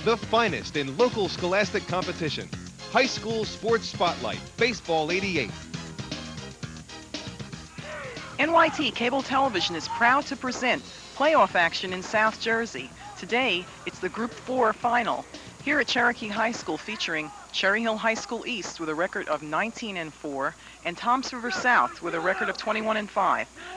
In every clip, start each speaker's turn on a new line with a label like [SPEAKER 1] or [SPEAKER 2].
[SPEAKER 1] the finest in local scholastic competition. High School Sports Spotlight, Baseball 88.
[SPEAKER 2] NYT Cable Television is proud to present playoff action in South Jersey. Today, it's the Group 4 final. Here at Cherokee High School, featuring Cherry Hill High School East with a record of 19-4 and Toms River South with a record of 21-5.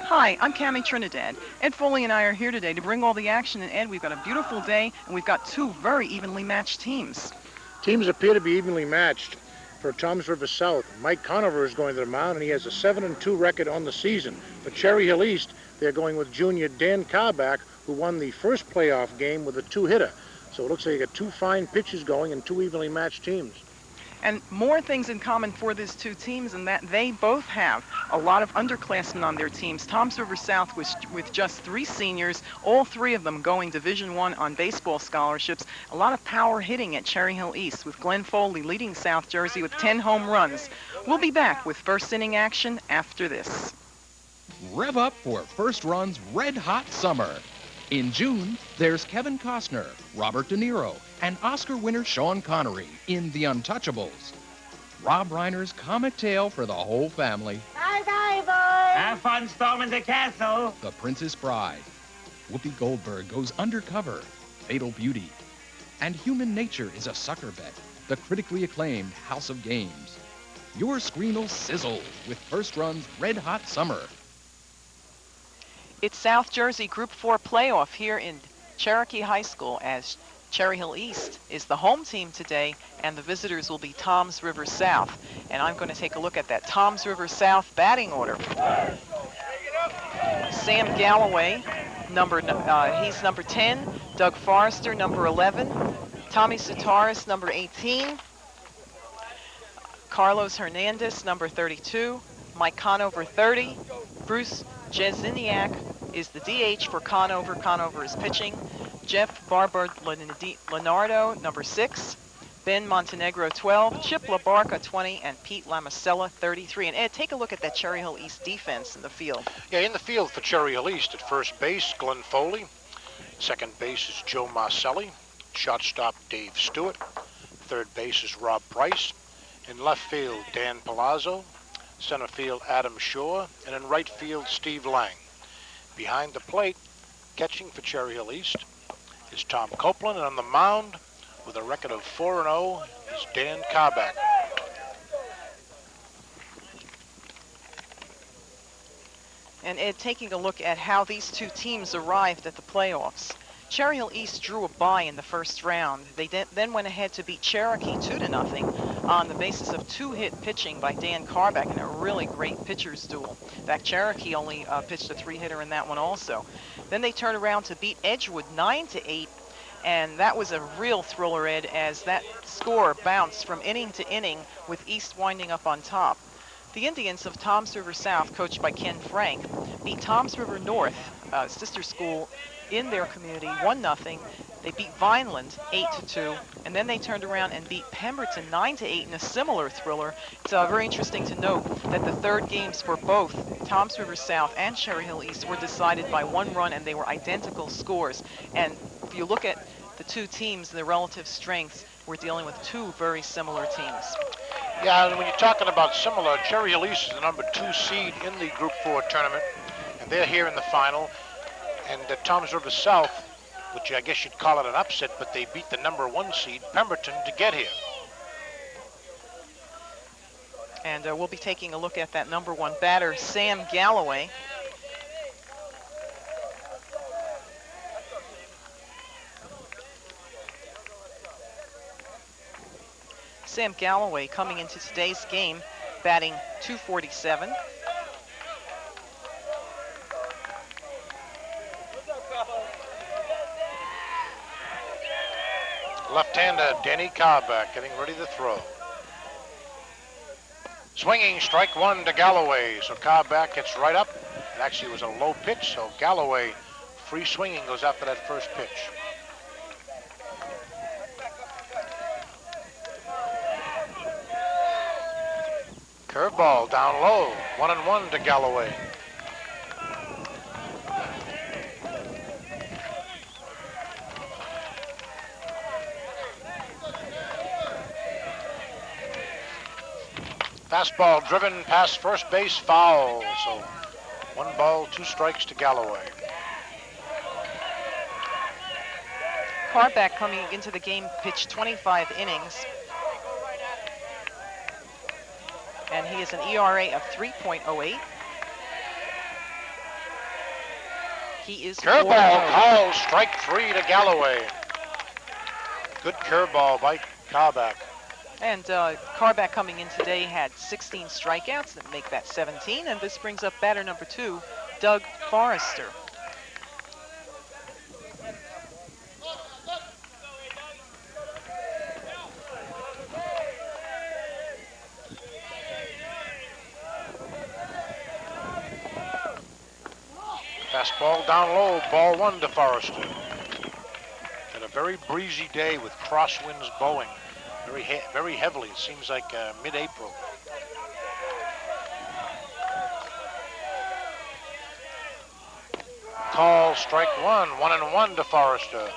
[SPEAKER 2] Hi, I'm Cammie Trinidad. Ed Foley and I are here today to bring all the action. And Ed, we've got a beautiful day, and we've got two very evenly matched teams.
[SPEAKER 3] Teams appear to be evenly matched. For Toms River South, Mike Conover is going to the mound, and he has a 7-2 record on the season. For Cherry Hill East, they're going with junior Dan Carback, who won the first playoff game with a 2-hitter. So it looks like you got two fine pitchers going and two evenly matched teams.
[SPEAKER 2] And more things in common for these two teams in that they both have a lot of underclassmen on their teams. Toms River South with just 3 seniors, all 3 of them going Division I on baseball scholarships. A lot of power hitting at Cherry Hill East with Glenn Foley leading South Jersey with 10 home runs. We'll be back with first inning action after this.
[SPEAKER 4] Rev up for First Run's Red Hot Summer. In June, there's Kevin Costner, Robert De Niro, and Oscar winner Sean Connery in The Untouchables. Rob Reiner's comic tale for the whole family.
[SPEAKER 5] Bye-bye, boys.
[SPEAKER 6] Have fun storming the castle.
[SPEAKER 4] The Princess Bride. Whoopi Goldberg goes undercover. Fatal Beauty. And Human Nature is a Sucker Bet. The critically acclaimed House of Games. Your screen will sizzle with First Run's Red Hot Summer.
[SPEAKER 2] It's South Jersey Group 4 playoff here in Cherokee High School, as Cherry Hill East is the home team today, and the visitors will be Toms River South. And I'm going to take a look at that Toms River South batting order. Sam Galloway, he's number 10. Doug Forrester, number 11. Tommy Sutaris, number 18. Carlos Hernandez, number 32. Mike Conover, 30. Bruce Jeziniak is the DH for Conover. Conover is pitching. Jeff Barber Leonardo, number 6. Ben Montenegro, 12. Chip LaBarca, 20. And Pete Lamacella, 33. And Ed, take a look at that Cherry Hill East defense in the field.
[SPEAKER 3] Yeah, in the field for Cherry Hill East, at first base, Glenn Foley. Second base is Joe Marcelli. Shortstop, Dave Stewart. Third base is Rob Price. In left field, Dan Palazzo. Center field, Adam Shore. And in right field, Steve Lang. Behind the plate, catching for Cherry Hill East, is Tom Copeland. And on the mound, with a record of 4-0, is Dan Carback.
[SPEAKER 2] And Ed, taking a look at how these two teams arrived at the playoffs. Cherry Hill East drew a bye in the first round. They then went ahead to beat Cherokee 2-0 on the basis of 2-hit pitching by Dan Carback in a really great pitcher's duel. In fact, Cherokee only pitched a 3-hitter in that one also. Then they turned around to beat Edgewood 9-8, and that was a real thriller, Ed, as that score bounced from inning to inning with East winding up on top. The Indians of Toms River South, coached by Ken Frank, beat Toms River North, sister school in their community, 1-0. They beat Vineland 8-2, and then they turned around and beat Pemberton 9-8 in a similar thriller. It's very interesting to note that the third games for both Toms River South and Cherry Hill East were decided by 1 run, and they were identical scores. And if you look at the two teams and their relative strengths, we're dealing with two very similar teams.
[SPEAKER 3] Yeah, and when you're talking about similar, Cherry Hill East is the number 2 seed in the Group 4 tournament, and they're here in the final. And Toms River South, which I guess you'd call it an upset, but they beat the number 1 seed, Pemberton, to get here.
[SPEAKER 2] And we'll be taking a look at that number 1 batter, Sam Galloway. Sam Galloway coming into today's game, batting .247.
[SPEAKER 3] Left-hander Denny Carback getting ready to throw. Swinging, strike 1 to Galloway. So Carback gets right up. It actually was a low pitch, so Galloway, free swinging, goes after that first pitch. Curveball down low, 1-1 to Galloway. Fastball driven past first base, foul. So 1 ball, 2 strikes to Galloway.
[SPEAKER 2] Carback coming into the game pitched 25 innings. And he has an ERA of 3.08. He is
[SPEAKER 3] Curveball
[SPEAKER 2] 4-0.
[SPEAKER 3] called, strike 3 to Galloway. Good curveball by Carback.
[SPEAKER 2] And Carback coming in today had 16 strikeouts that make that 17. And this brings up batter number 2, Doug Forrester.
[SPEAKER 3] Fastball down low, ball 1 to Forrester. Had a very breezy day with crosswinds blowing very heavily. It seems like mid-April. Call, strike 1, 1-1 to Forrester.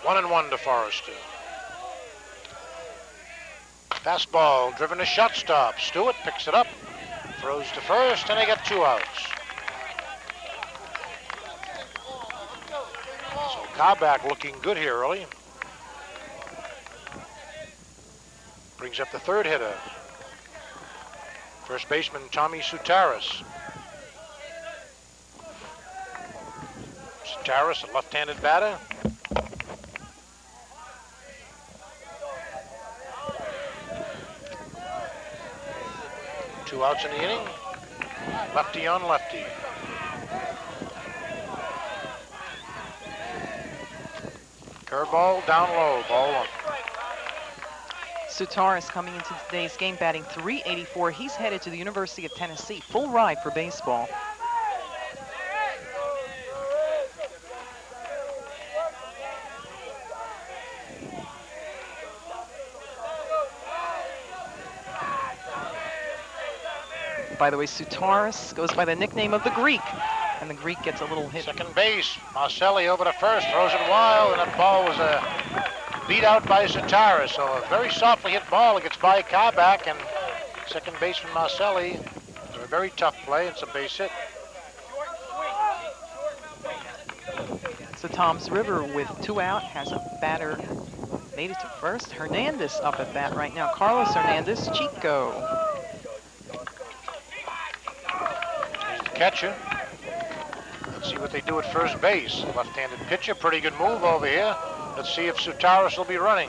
[SPEAKER 3] One and one to Forrester. Fastball driven to shortstop. Stewart picks it up, throws to first, and they get 2 outs. So Carback looking good here early. Brings up the 3rd hitter. First baseman Tommy Soutaris. Soutaris, a left-handed batter. Two outs in the inning. Lefty on lefty. Curveball down low, ball 1.
[SPEAKER 2] Soutaris coming into today's game batting .384. He's headed to the University of Tennessee. Full ride for baseball. By the way, Soutaris goes by the nickname of the Greek, and the Greek gets a little hit.
[SPEAKER 3] Second base, Marcelli over to first, throws it wild, and that ball was beat out by Soutaris. So a very softly hit ball. It gets by Carback, and second baseman Marcelli. A very tough play. It's a base hit.
[SPEAKER 2] So Tom's River with 2 out has a batter made it to first. Hernandez up at bat right now. Carlos Hernandez, Chico.
[SPEAKER 3] Catcher. Let's see what they do at first base. Left-handed pitcher, pretty good move over here. Let's see if Soutaris will be running.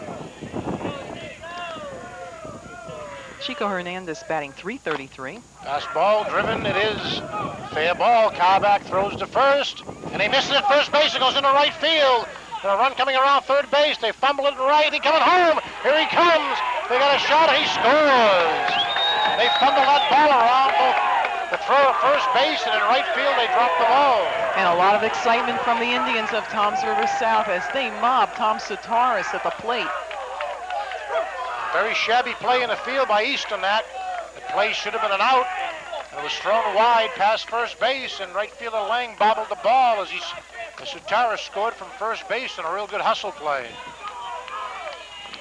[SPEAKER 2] Chico Hernandez batting .333.
[SPEAKER 3] Fastball driven, it is fair ball. Carback throws to first, and he misses it first base. It goes into right field. And a run coming around third base. They fumble it right. He's coming home. Here he comes. They got a shot, and he scores. They fumble that ball around both the throw at first base, and in right field they drop the ball.
[SPEAKER 2] And a lot of excitement from the Indians of Toms River South as they mob Tom Soutaris at the plate.
[SPEAKER 3] Very shabby play in the field by East on that. The play should have been an out. It was thrown wide past first base, and right fielder Lang bobbled the ball as Soutaris scored from first base in a real good hustle play.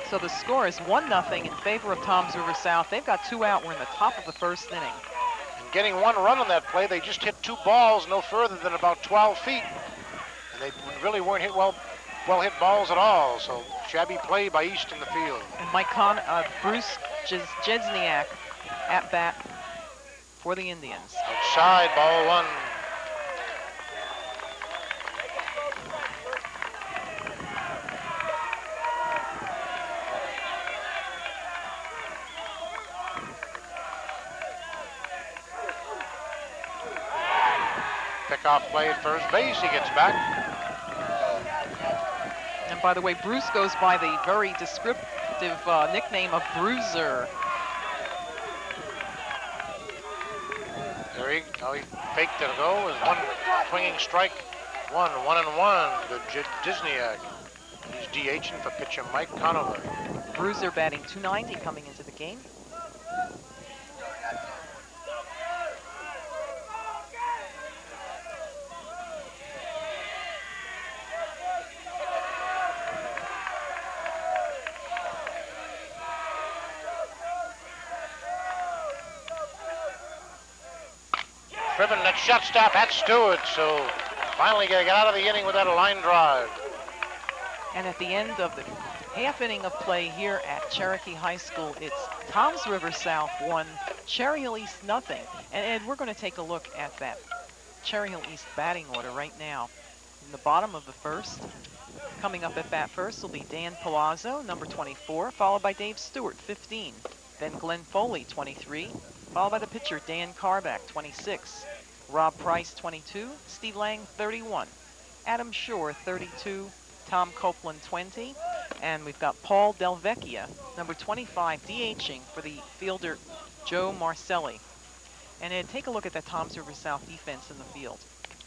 [SPEAKER 2] So the score is 1-0 in favor of Toms River South. They've got 2 out. We're in the top of the first inning.
[SPEAKER 3] Getting 1 run on that play, they just hit 2 balls no further than about 12 feet. And they really weren't hit well hit balls at all. So shabby play by East in the field.
[SPEAKER 2] And Bruce Jedzniak at bat for the Indians.
[SPEAKER 3] Outside, ball 1. Pickoff play at first base, he gets back.
[SPEAKER 2] And by the way, Bruce goes by the very descriptive nickname of Bruiser.
[SPEAKER 3] There he faked it go. Is 1 swinging strike. 1-1 to Disneyag. He's DHing for pitcher Mike Conover.
[SPEAKER 2] Bruiser batting .290 coming into the game.
[SPEAKER 3] Driven at shortstop at Stewart, so finally got out of the inning with that line drive.
[SPEAKER 2] And at the end of the half inning of play here at Cherokee High School, it's Toms River South 1, Cherry Hill East nothing. And Ed, we're going to take a look at that Cherry Hill East batting order right now. In the bottom of the first, coming up at bat first will be Dan Palazzo, number 24, followed by Dave Stewart, 15. Then Glenn Foley, 23, followed by the pitcher Dan Carback, 26. Rob Price, 22. Steve Lang, 31. Adam Shore, 32. Tom Copeland, 20. And we've got Paul Delvecchia, number 25, DHing for the fielder Joe Marcelli. And Ed, take a look at that Toms River South defense in the field.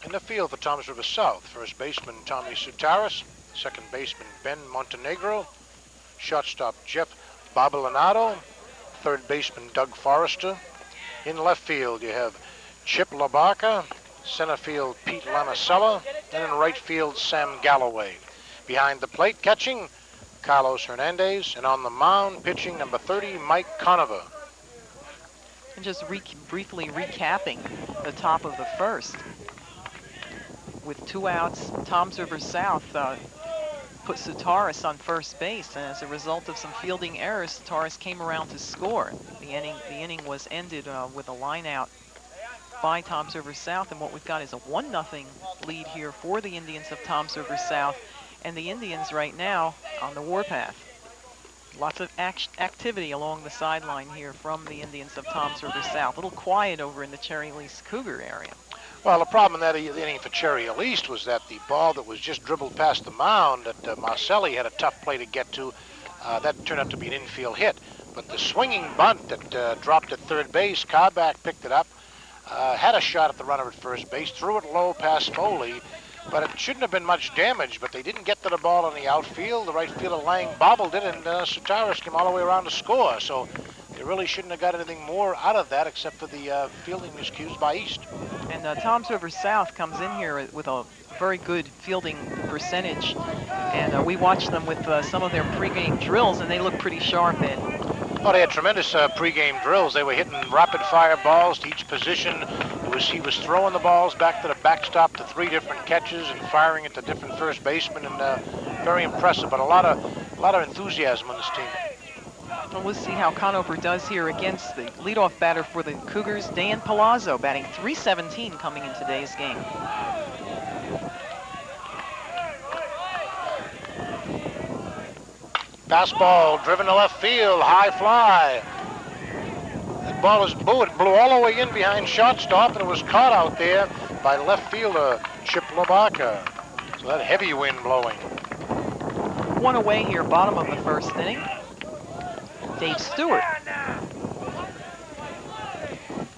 [SPEAKER 3] In the field for Toms River South, first baseman Tommy Sutaris, second baseman Ben Montenegro, shortstop Jeff Babalanato, third baseman Doug Forrester. In left field, you have Chip LaBarca, center field Pete Lamasella, and in right field Sam Galloway. Behind the plate, catching Carlos Hernandez, and on the mound, pitching number 30, Mike Conover.
[SPEAKER 2] And just briefly recapping the top of the first. With 2 outs, Toms River South put Sutaris on first base, and as a result of some fielding errors, Sutaris came around to score. The inning was ended with a line out by Toms River South, and what we've got is a 1-0 lead here for the Indians of Toms River South, and the Indians right now on the warpath. Lots of activity along the sideline here from the Indians of Toms River South. A little quiet over in the Cherry Hill East Cougar area.
[SPEAKER 3] Well, the problem in that inning for Cherry Hill East was that the ball that was just dribbled past the mound that Marcelli had a tough play to get to, that turned out to be an infield hit. But the swinging bunt that dropped at third base, Carback picked it up, had a shot at the runner at first base, threw it low past Foley, but it shouldn't have been much damage, but they didn't get to the ball in the outfield. The right fielder Lang bobbled it, and Sutaris came all the way around to score. So they really shouldn't have got anything more out of that except for the fielding miscues by East.
[SPEAKER 2] And Toms River South comes in here with a very good fielding percentage. And we watched them with some of their pregame drills, and they look pretty sharp in.
[SPEAKER 3] Well, they had tremendous pregame drills. They were hitting rapid-fire balls to each position. He was throwing the balls back to the backstop to 3 different catches and firing it to different first basemen, and very impressive. But a lot of enthusiasm on this team.
[SPEAKER 2] Well, we'll see how Conover does here against the leadoff batter for the Cougars, Dan Palazzo, batting .317 coming in today's game.
[SPEAKER 3] Fastball driven to left field, high fly. That ball is booed. It blew all the way in behind shortstop, and it was caught out there by left fielder Chip LaBarca. So that heavy wind blowing.
[SPEAKER 2] 1 away here, bottom of the first inning. Dave Stewart.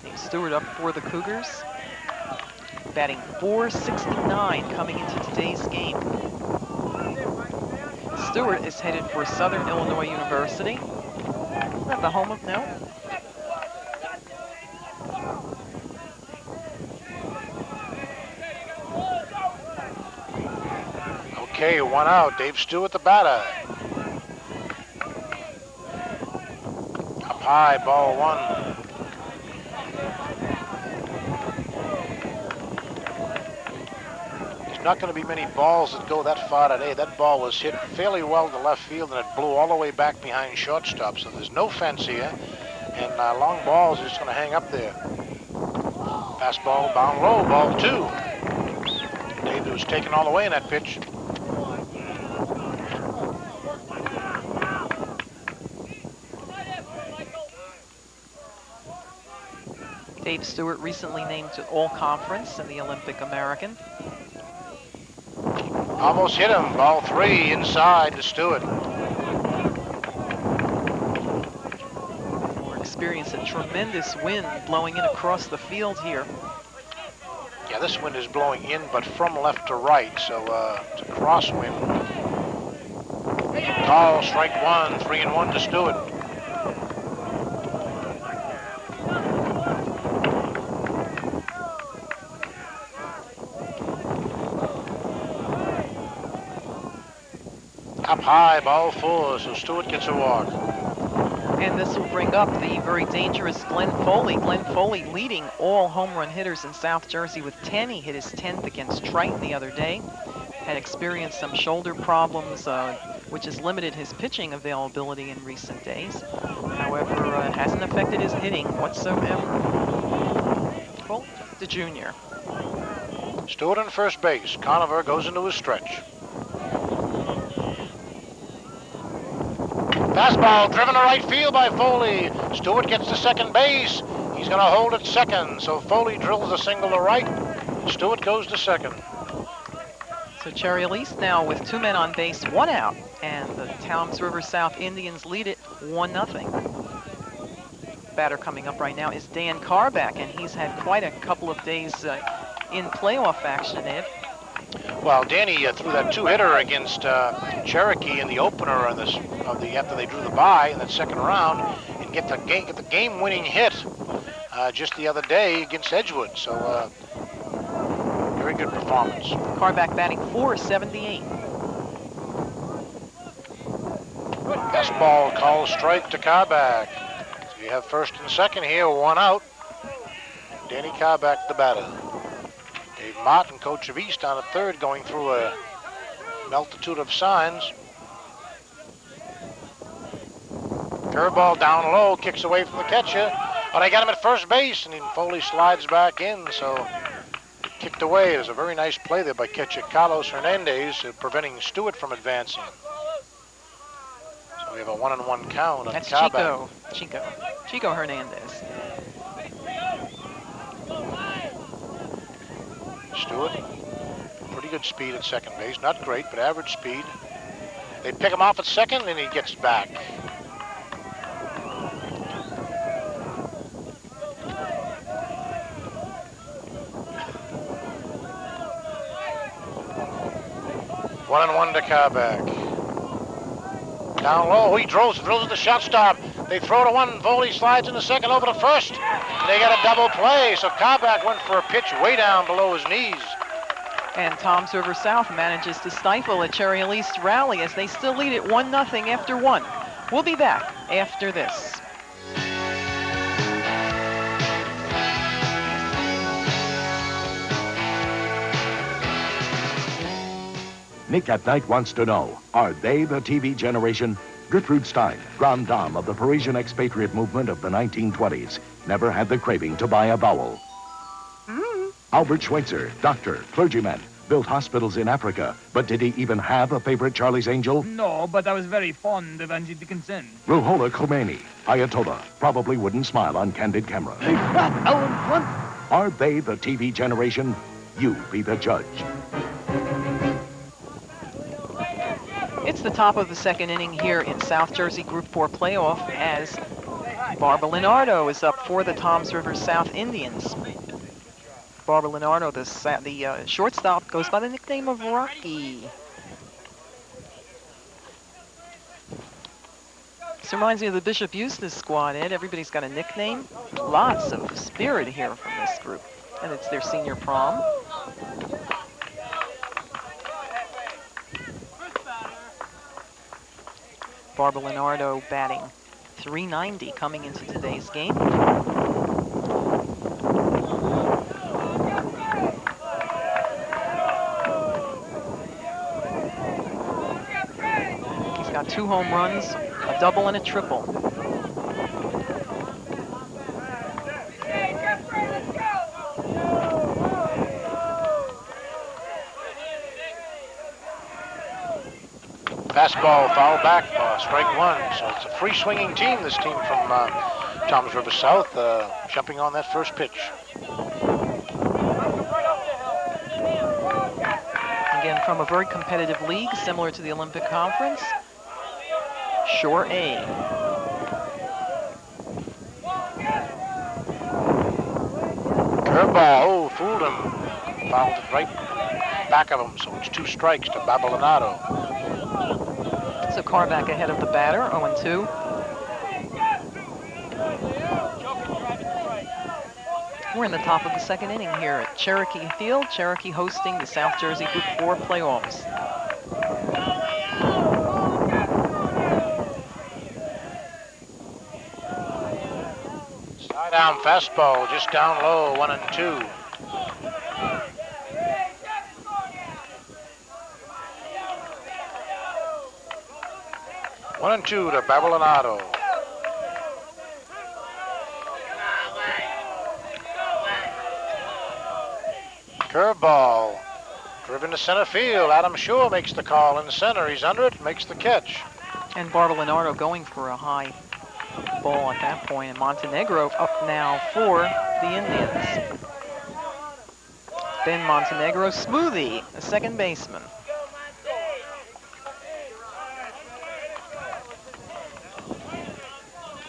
[SPEAKER 2] Dave Stewart up for the Cougars, batting .469 coming into today's game. Stewart is headed for Southern Illinois University. Is that the home of no?
[SPEAKER 3] Okay, 1 out. Dave Stewart, the batter. Up high, ball 1. Not going to be many balls that go that far today. That ball was hit fairly well to left field, and it blew all the way back behind shortstop. So there's no fence here, and long balls are just going to hang up there. Fastball bound low, ball 2. David was taken all the way in that pitch.
[SPEAKER 2] Dave Stewart recently named to All-Conference in the Olympic American.
[SPEAKER 3] Almost hit him. Ball 3 inside to Stewart.
[SPEAKER 2] We're experiencing a tremendous wind blowing in across the field here.
[SPEAKER 3] Yeah, this wind is blowing in, but from left to right, so it's a crosswind. Call, strike 1, 3-1 to Stewart. Up high, ball 4, so Stewart gets a walk.
[SPEAKER 2] And this will bring up the very dangerous Glenn Foley. Glenn Foley leading all home run hitters in South Jersey with 10. He hit his 10th against Triton the other day. Had experienced some shoulder problems, which has limited his pitching availability in recent days. However, it hasn't affected his hitting whatsoever. Well, the junior.
[SPEAKER 3] Stewart on first base. Conover goes into his stretch. Fastball driven to right field by Foley. Stewart gets to second base. He's going to hold at second. So Foley drills a single to right. Stewart goes to second.
[SPEAKER 2] So Cherry Hill East now with 2 men on base, 1 out, and the Toms River South Indians lead it 1-0. Batter coming up right now is Dan Carback, and he's had quite a couple of days in playoff action, Ed.
[SPEAKER 3] Well, Danny threw that 2-hitter against Cherokee in the opener on this after they drew the bye in that second round, and get the game-winning hit just the other day against Edgewood. So very good performance.
[SPEAKER 2] Carback batting .478.
[SPEAKER 3] Fastball call strike to Carback. So you have first and second here, 1 out. Danny Carback, the batter. Dave Martin, coach of East, on at third, going through a multitude of signs. Curveball down low, kicks away from the catcher. But I got him at first base, and then Foley slides back in, so kicked away. It was a very nice play there by catcher Carlos Hernandez, preventing Stewart from advancing. So we have a 1-1 count on
[SPEAKER 2] That's
[SPEAKER 3] Carback.
[SPEAKER 2] Chico Hernandez.
[SPEAKER 3] Stewart, pretty good speed at second base. Not great, but average speed. They pick him off at second, and he gets back. One and one to Carback. Down low, he drills at the shortstop. They throw to one. Foley slides into second, over to first. And they got a double play, so Carback went for a pitch way down below his knees.
[SPEAKER 2] And Toms River South manages to stifle a Cherry Hill East rally as they still lead it 1-0 after 1. We'll be back after this.
[SPEAKER 5] Nick at Night wants to know, are they the TV generation? Gertrude Stein, grande dame of the Parisian expatriate movement of the 1920s, never had the craving to buy a vowel. Albert Schweitzer, doctor, clergyman, built hospitals in Africa, but did he even have a favorite Charlie's Angel?
[SPEAKER 6] No, but I was very fond of Angie Dickinson.
[SPEAKER 5] Ruhollah Khomeini, Ayatollah, probably wouldn't smile on candid camera. Are they the TV generation? You be the judge.
[SPEAKER 2] It's the top of the second inning here in South Jersey Group 4 playoff as Barbara Leonardo is up for the Toms River South Indians. Barbara Leonardo, the shortstop, goes by the nickname of Rocky. This reminds me of the Bishop Eustace squad, Ed. Everybody's got a nickname. Lots of spirit here from this group. And it's their senior prom. Barbara Leonardo batting .390 coming into today's game. He's got 2 home runs, a double and a triple.
[SPEAKER 3] Fastball, foul back, strike 1. So it's a free swinging team, this team from Toms River South, jumping on that first pitch.
[SPEAKER 2] Again, from a very competitive league, similar to the Olympic Conference. Shore A.
[SPEAKER 3] Curveball, oh, fooled him. Fouled it right back of him, so it's 2 strikes to Babalonado.
[SPEAKER 2] So Carback ahead of the batter, 0-2. We're in the top of the second inning here at Cherokee Field. Cherokee hosting the South Jersey Group 4 playoffs.
[SPEAKER 3] Down fastball, just down low, 1-2. One and two to Babylonado. Curveball, driven to center field. Adam Shore makes the call in center. He's under it, makes the catch.
[SPEAKER 2] And Bartolonaro going for a high ball at that point. And Montenegro up now for the Indians. Ben Montenegro, Smoothie, the second baseman.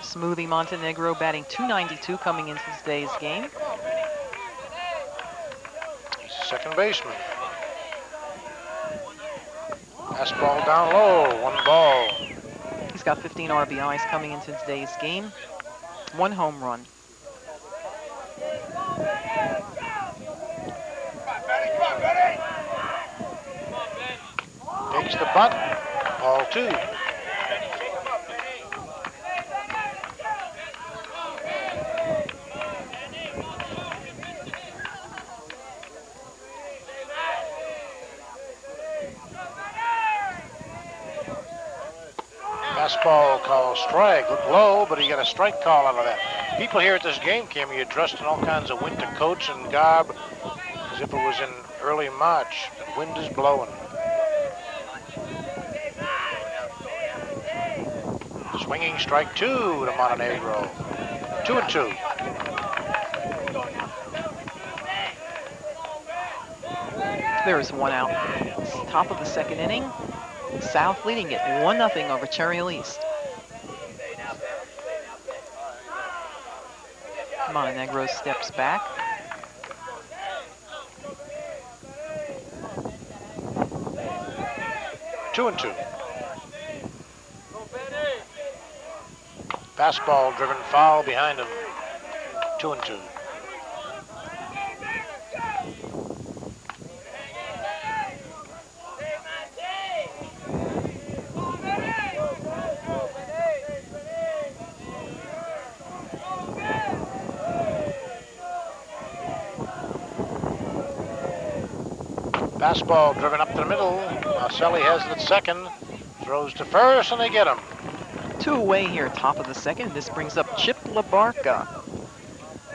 [SPEAKER 2] Smoothie Montenegro batting .292 coming into today's game.
[SPEAKER 3] He's a second baseman. Fastball down low, 1 ball.
[SPEAKER 2] He's got 15 RBIs coming into today's game. 1 home run.
[SPEAKER 3] Takes the bunt, ball 2. Fastball call strike. Looked low, but he got a strike call out of that. People here at this game, Cammy, are dressed in all kinds of winter coats and garb as if it was in early March. The wind is blowing. Swinging strike 2 to Montenegro. 2-2.
[SPEAKER 2] There's 1 out. Top of the second inning. South leading it 1-0 over Cherry Hill East. Montenegro steps back.
[SPEAKER 3] Two and 2. Fastball driven foul behind him. 2-2. Fastball driven up the middle. Marcelli has it at second. Throws to first, and they get him.
[SPEAKER 2] 2 away here, top of the second. This brings up Chip LaBarca.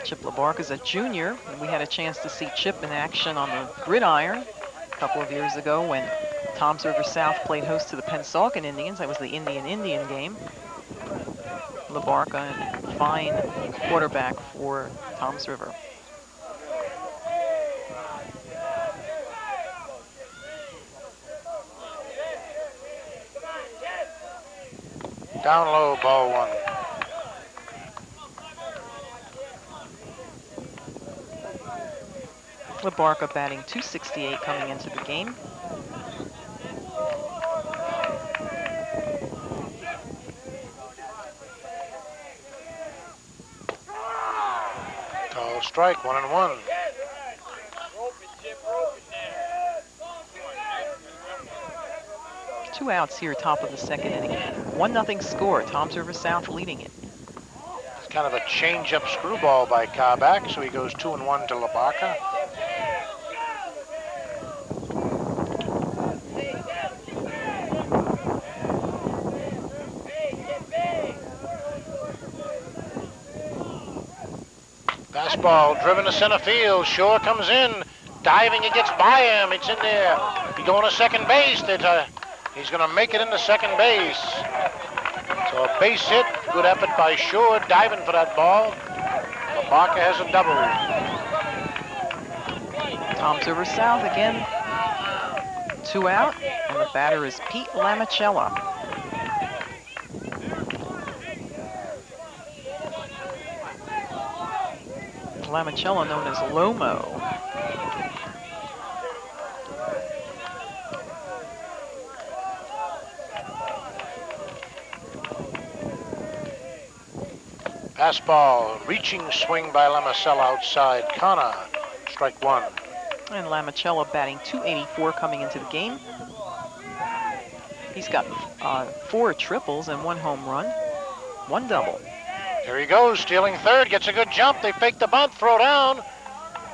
[SPEAKER 2] Chip LaBarca's a junior, and we had a chance to see Chip in action on the gridiron a couple of years ago when Toms River South played host to the Pennsauken Indians. That was the Indian-Indian game. LaBarca, a fine quarterback for Toms River.
[SPEAKER 3] Down low, ball 1.
[SPEAKER 2] LaBarca batting .268 coming into the game.
[SPEAKER 3] Call strike, 1-1.
[SPEAKER 2] Two outs here, top of the second inning. 1-0 score, Toms River South leading it.
[SPEAKER 3] It's kind of a change-up screwball by Carback, so he goes 2-1 to LaBarca. Fastball driven to center field. Shore comes in, diving, it gets by him. It's in there. He's going to second base. He's going to make it into second base. So a base hit, good effort by Shore, diving for that ball. LaBarca has a double.
[SPEAKER 2] Toms River South again. 2 out, and the batter is Pete Lamicella. Lamicella known as Lomo.
[SPEAKER 3] Fastball, reaching swing by Lamicella outside. Connor, strike 1.
[SPEAKER 2] And Lamicella batting .284 coming into the game. He's got 4 triples and 1 home run, 1 double.
[SPEAKER 3] Here he goes, stealing third, gets a good jump. They fake the bunt, throw down,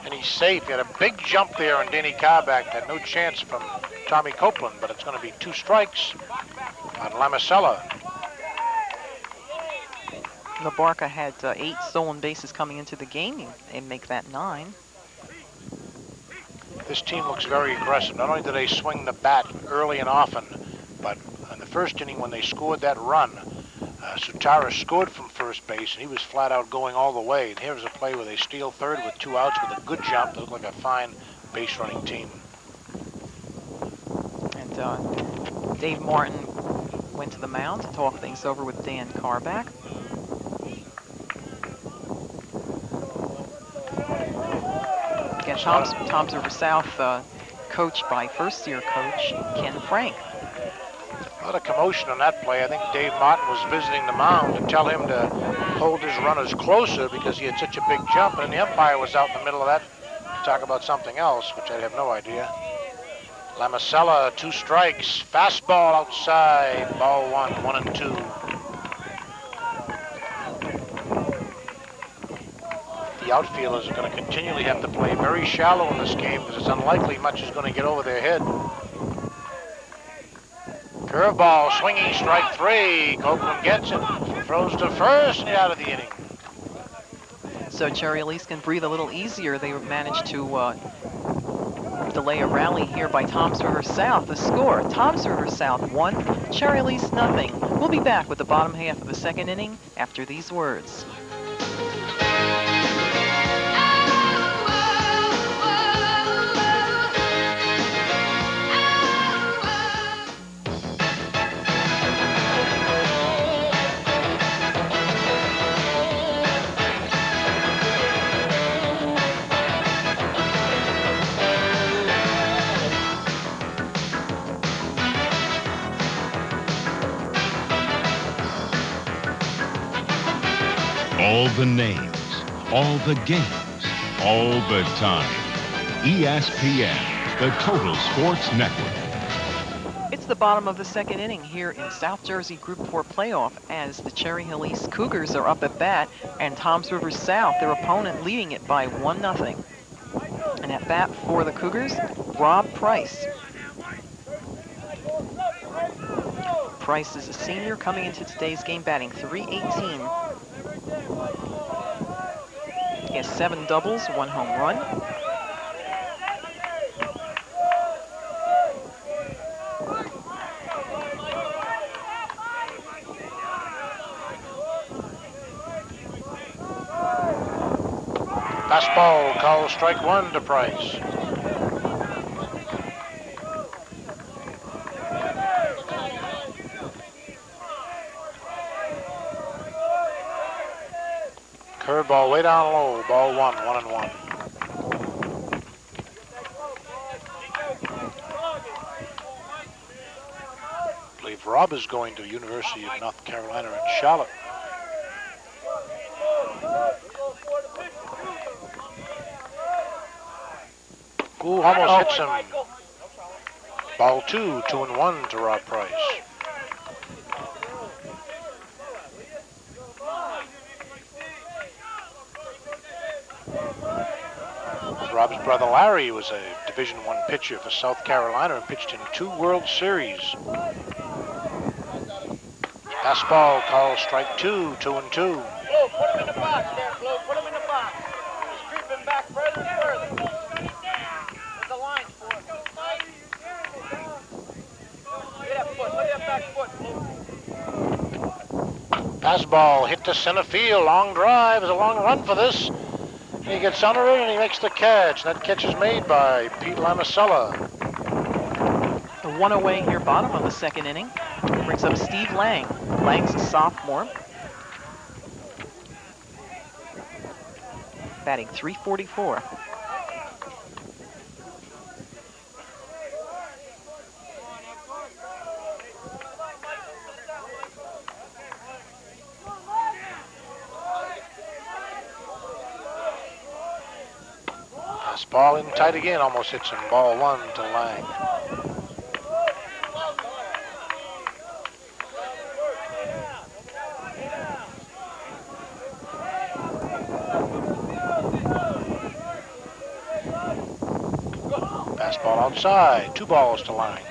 [SPEAKER 3] and he's safe. He had a big jump there, and Danny Carback had no chance from Tommy Copeland, but it's going to be 2 strikes on Lamicella.
[SPEAKER 2] Labarca had 8 stolen bases coming into the game and make that 9.
[SPEAKER 3] This team looks very aggressive. Not only do they swing the bat early and often, but in the first inning when they scored that run, Sutara scored from first base, and he was flat out going all the way. And here's a play where they steal third with 2 outs with a good jump. They look like a fine base running team.
[SPEAKER 2] And Dave Martin went to the mound to talk things over with Dan Carback. Again, Tom's River South coached by first-year coach Ken Frank.
[SPEAKER 3] A lot of commotion on that play. I think Dave Martin was visiting the mound to tell him to hold his runners closer because he had such a big jump, and the umpire was out in the middle of that to talk about something else, which I have no idea. Lamicella, 2 strikes, fastball outside, ball 1, 1-2. The outfielders are going to continually have to play very shallow in this game because it's unlikely much is going to get over their head. Curveball, swinging, strike 3. Copeland gets it, throws to first, and out of the inning.
[SPEAKER 2] So Cherry Elise can breathe a little easier. They managed to delay a rally here by Toms River South. The score, Toms River South 1, Cherry Elise nothing. We'll be back with the bottom half of the second inning after these words.
[SPEAKER 7] All the names, all the games, all the time. ESPN, the Total Sports Network.
[SPEAKER 2] It's the bottom of the second inning here in South Jersey Group 4 playoff as the Cherry Hill East Cougars are up at bat and Toms River South, their opponent, leading it by 1-0. And at bat for the Cougars, Rob Price. Price is a senior coming into today's game batting .318. He has 7 doubles, 1 home run.
[SPEAKER 3] Fastball, called strike 1 to Price. Curveball way down low, ball 1, 1-1. I believe Rob is going to the University of North Carolina in Charlotte. Ooh, almost hits him. Ball 2, 2-1 to Rob Price. Rob's brother Larry was a Division I pitcher for South Carolina and pitched in 2 World Series. Fastball, called strike 2, 2-2.
[SPEAKER 8] Flo, put him in the box there, Flo. Put him in the box. He's creeping back further and further. There's the line for it. Look at that foot. Look at that back foot, Flo.
[SPEAKER 3] Fastball hit to center field. Long drive. Is a long run for this. He gets under it and he makes the catch. That catch is made by Pete Lamicella.
[SPEAKER 2] The 1 away here, bottom of the second inning. Brings up Steve Lang. Lang's a sophomore. Batting .344.
[SPEAKER 3] Ball in tight again, almost hits him. Ball 1 to Lang. Fastball outside. 2 balls to Lang.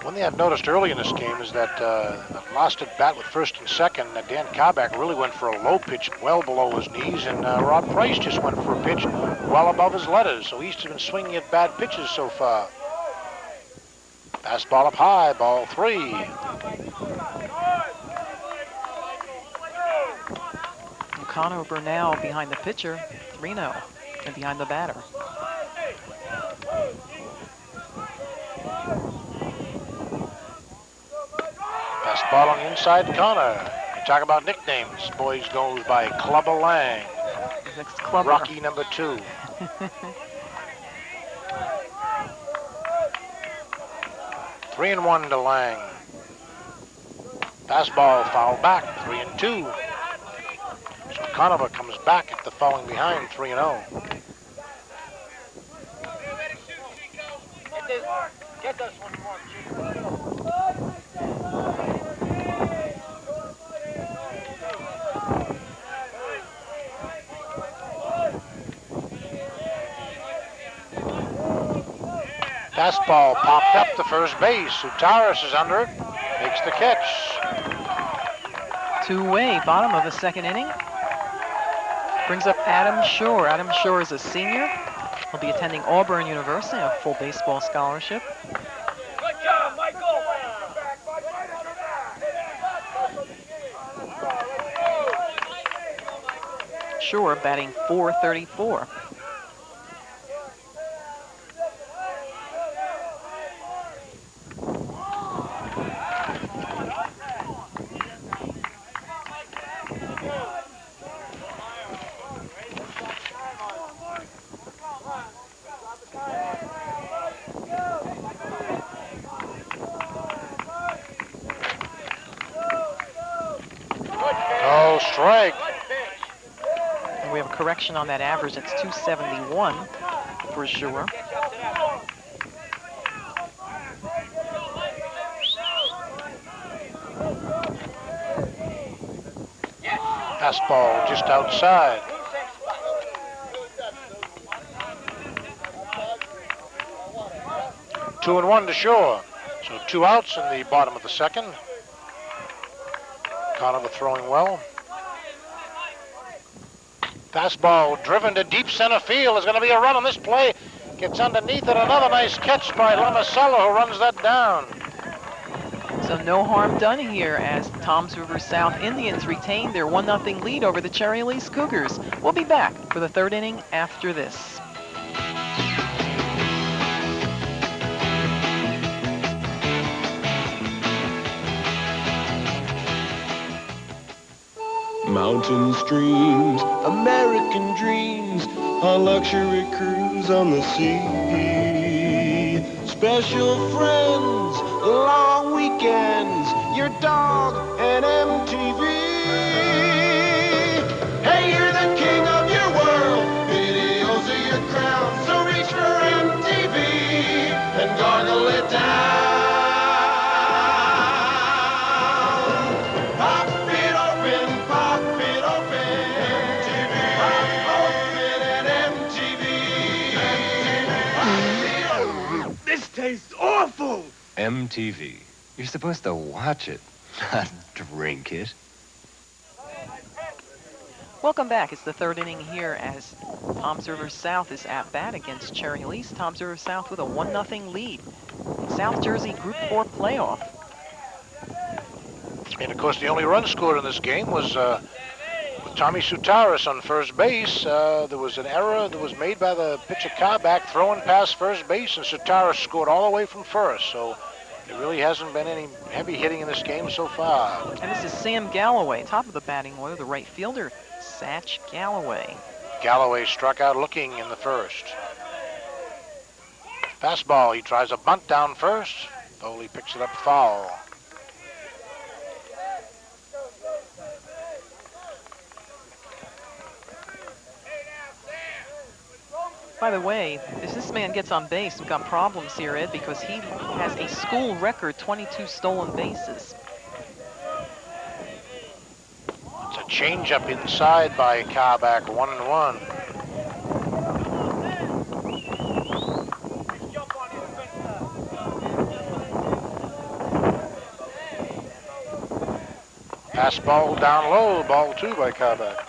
[SPEAKER 3] One thing I've noticed early in this game is that the lost at bat with first and second, Dan Kabak really went for a low pitch well below his knees, and Rob Price just went for a pitch well above his letters. So East has been swinging at bad pitches so far. Fastball up high, ball 3.
[SPEAKER 2] Conover now behind the pitcher, 3-0, and behind the batter.
[SPEAKER 3] Fastball on the inside corner. You talk about nicknames. Boys goes by Clubber Lang.
[SPEAKER 2] Next Clubber.
[SPEAKER 3] Rocky number 2. Three and 1 to Lang. Fastball foul back, 3-2. So Conover comes back after falling behind, 3-0.
[SPEAKER 8] Get this one more, Chico.
[SPEAKER 3] Fastball popped up to first base. Soutaris is under it, makes the catch.
[SPEAKER 2] Two-way, bottom of the second inning. Brings up Adam Shore. Adam Shore is a senior. He'll be attending Auburn University, a full baseball scholarship.
[SPEAKER 8] Good job, Michael.
[SPEAKER 2] Shore batting .434.
[SPEAKER 3] Oh, strike.
[SPEAKER 2] And we have a correction on that average. It's 271 for Shore.
[SPEAKER 3] Fastball just outside. Two and 1 to Shore. So 2 outs in the bottom of the second. Conover throwing well. Fastball driven to deep center field. There's going to be a run on this play. Gets underneath it. Another nice catch by Lamasello, who runs that down.
[SPEAKER 2] So no harm done here as Toms River South Indians retain their 1-0 lead over the Cherry Hills Cougars. We'll be back for the third inning after this.
[SPEAKER 9] Mountain streams, American dreams, a luxury cruise on the sea. Special friends, long weekends, your dog and MTV. Hey, you're the king of your world, videos are your crown, so reach for MTV and gargle it down.
[SPEAKER 10] Tastes awful!
[SPEAKER 11] MTV. You're supposed to watch it, not drink it.
[SPEAKER 2] Welcome back. It's the third inning here as Toms River South is at bat against Cherry Hill East. Toms River South with a 1-0 lead. South Jersey Group 4 playoff.
[SPEAKER 3] And of course, the only run scored in this game was with Tommy Soutaris on first base. There was an error that was made by the pitcher Kabak throwing past first base, and Soutaris scored all the way from first. So there really hasn't been any heavy hitting in this game so far.
[SPEAKER 2] And this is Sam Galloway, top of the batting order, the right fielder, Satch Galloway.
[SPEAKER 3] Galloway struck out looking in the first. Fastball, he tries a bunt down first. Foley picks it up foul.
[SPEAKER 2] By the way, if this man gets on base, we've got problems here, Ed, because he has a school record 22 stolen bases.
[SPEAKER 3] It's a changeup inside by Kabak, 1-1. Fastball down low, ball 2 by Carback.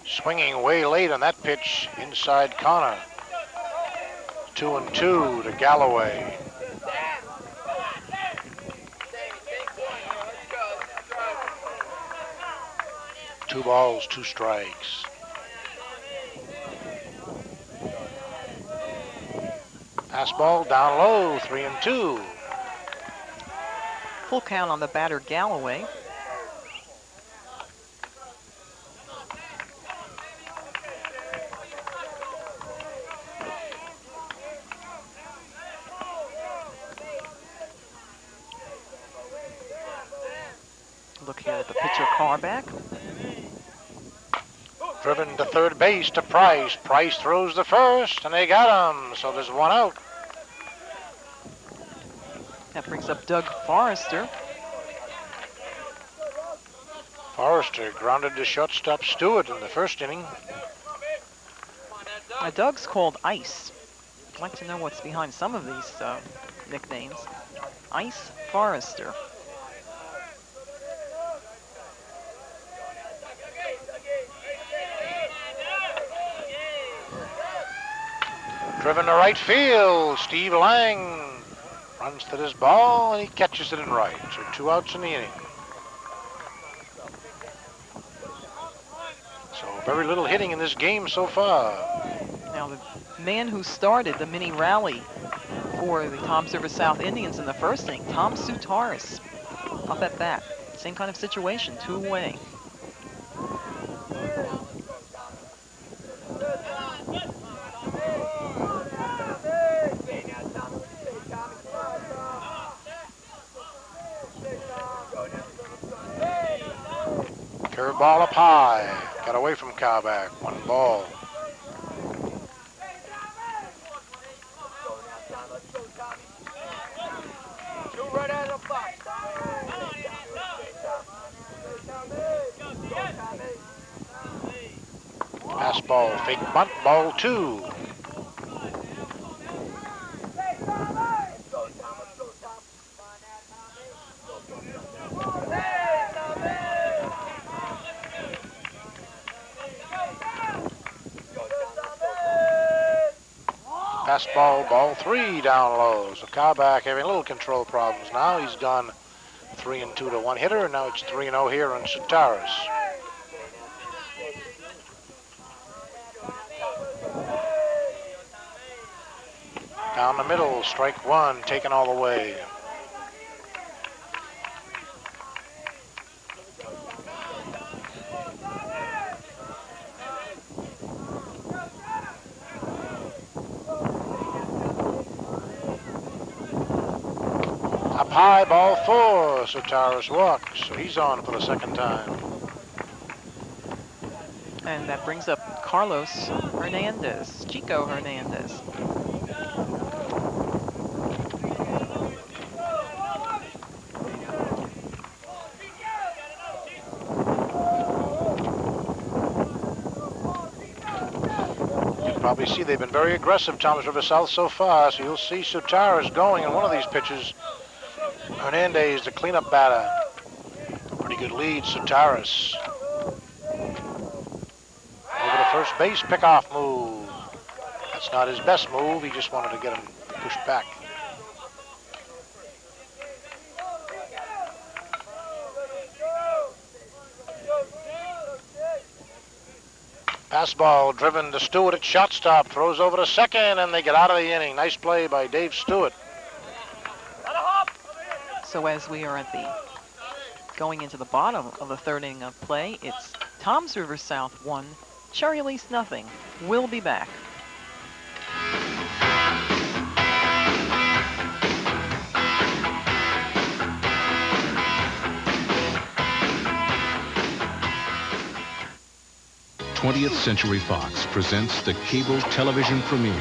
[SPEAKER 3] Swinging way late on that pitch, inside Connor. 2-2 to Galloway. Two balls, 2 strikes. Fastball down low, 3-2.
[SPEAKER 2] Full count on the batter Galloway. Looking at the pitcher Carback.
[SPEAKER 3] Driven to third base to Price. Price throws the first, and they got him. So there's 1 out.
[SPEAKER 2] That brings up Doug Forrester.
[SPEAKER 3] Forrester grounded to shortstop Stewart in the first inning.
[SPEAKER 2] Doug's called Ice. I'd like to know what's behind some of these nicknames. Ice Forrester.
[SPEAKER 3] Driven to right field. Steve Lang runs to this ball, and he catches it in right. So 2 outs in the inning. So very little hitting in this game so far.
[SPEAKER 2] Now the man who started the mini rally for the Toms River South Indians in the first inning, Tom Soutaris, up at bat. Same kind of situation, 2 away.
[SPEAKER 3] Curveball up high. Got away from Carback. 1 ball. Fastball, fake bunt, ball 2. Fastball, ball 3 down low. So Carback having a little control problems now. He's gone 3-2 to 1 hitter, and now it's 3-0 here on Soutaris. Down the middle, strike 1, taken all the way. Up high, ball 4. Soutaris walks, so he's on for the second time.
[SPEAKER 2] And that brings up Carlos Hernandez, Chico Hernandez.
[SPEAKER 3] Probably see they've been very aggressive, Toms River South, so far, so you'll see Soutaris going on one of these pitches. Hernandez, the cleanup batter. Pretty good lead, Soutaris. Over to first base, pickoff move. That's not his best move, he just wanted to get him pushed back. Fastball driven to Stewart at shortstop, throws over to second, and they get out of the inning. Nice play by Dave Stewart.
[SPEAKER 2] So as we are going into the bottom of the third inning of play, it's Toms River South 1, Cherry Lease nothing. We'll be back.
[SPEAKER 7] Twentieth Century Fox presents the cable television premiere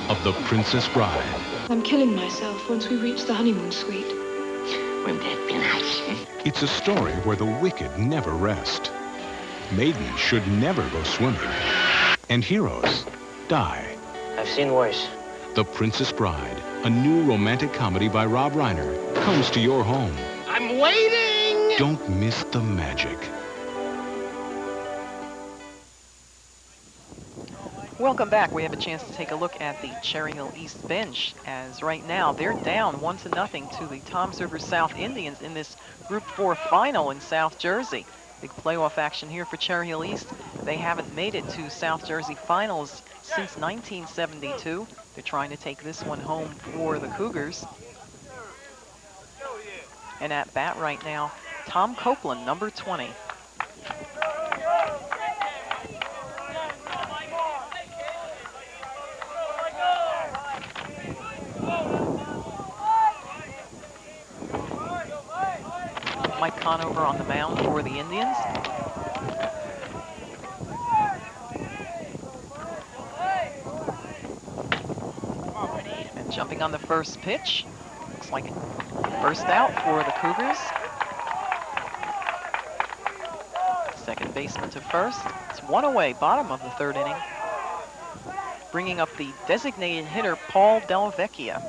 [SPEAKER 7] of The Princess Bride.
[SPEAKER 10] I'm killing myself once we reach the honeymoon suite.
[SPEAKER 12] Wouldn't that be nice?
[SPEAKER 7] It's a story where the wicked never rest. maidens should never go swimming, and heroes die.
[SPEAKER 8] I've seen worse.
[SPEAKER 7] The Princess Bride, a new romantic comedy by Rob Reiner, comes to your home.
[SPEAKER 9] I'm waiting!
[SPEAKER 7] Don't miss the magic.
[SPEAKER 2] Welcome back. We have a chance to take a look at the Cherry Hill East bench, as right now they're down 1-0 to the Toms River South Indians in this Group 4 final in South Jersey. Big playoff action here for Cherry Hill East. They haven't made it to South Jersey finals since 1972. They're trying to take this one home for the Cougars. And at bat right now, Tom Copeland, number 20. Mike Conover on the mound for the Indians. And jumping on the first pitch. Looks like first out for the Cougars. Second baseman to first. It's one away, bottom of the third inning. Bringing up the designated hitter, Paul Delvecchia.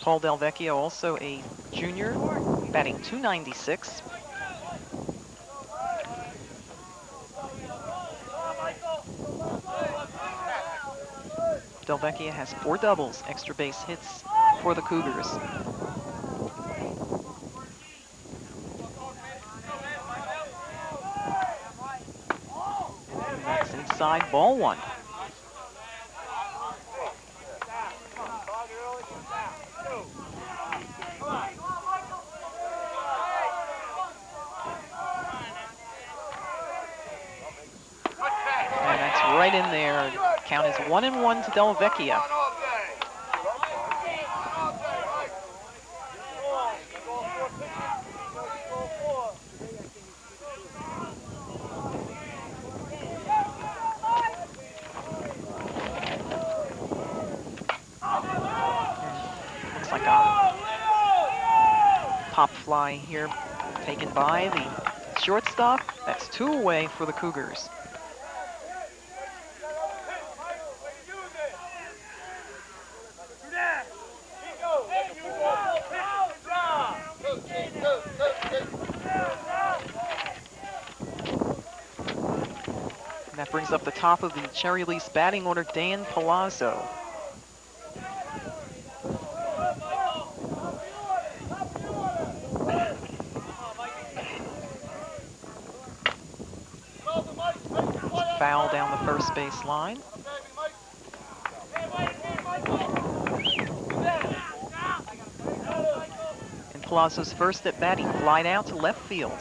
[SPEAKER 2] Paul Delvecchio, also a junior, batting .296. Delvecchia has 4 doubles, extra base hits for the Cougars. And that's inside, ball 1. Right in there. Count is 1-1 to Delvecchia. Looks like a pop fly here taken by the shortstop. That's 2 away for the Cougars. That brings up the top of the Cherry Hill East batting order, Dan Palazzo. Foul down the first base line. And Palazzo's first at bat, he flied out to left field.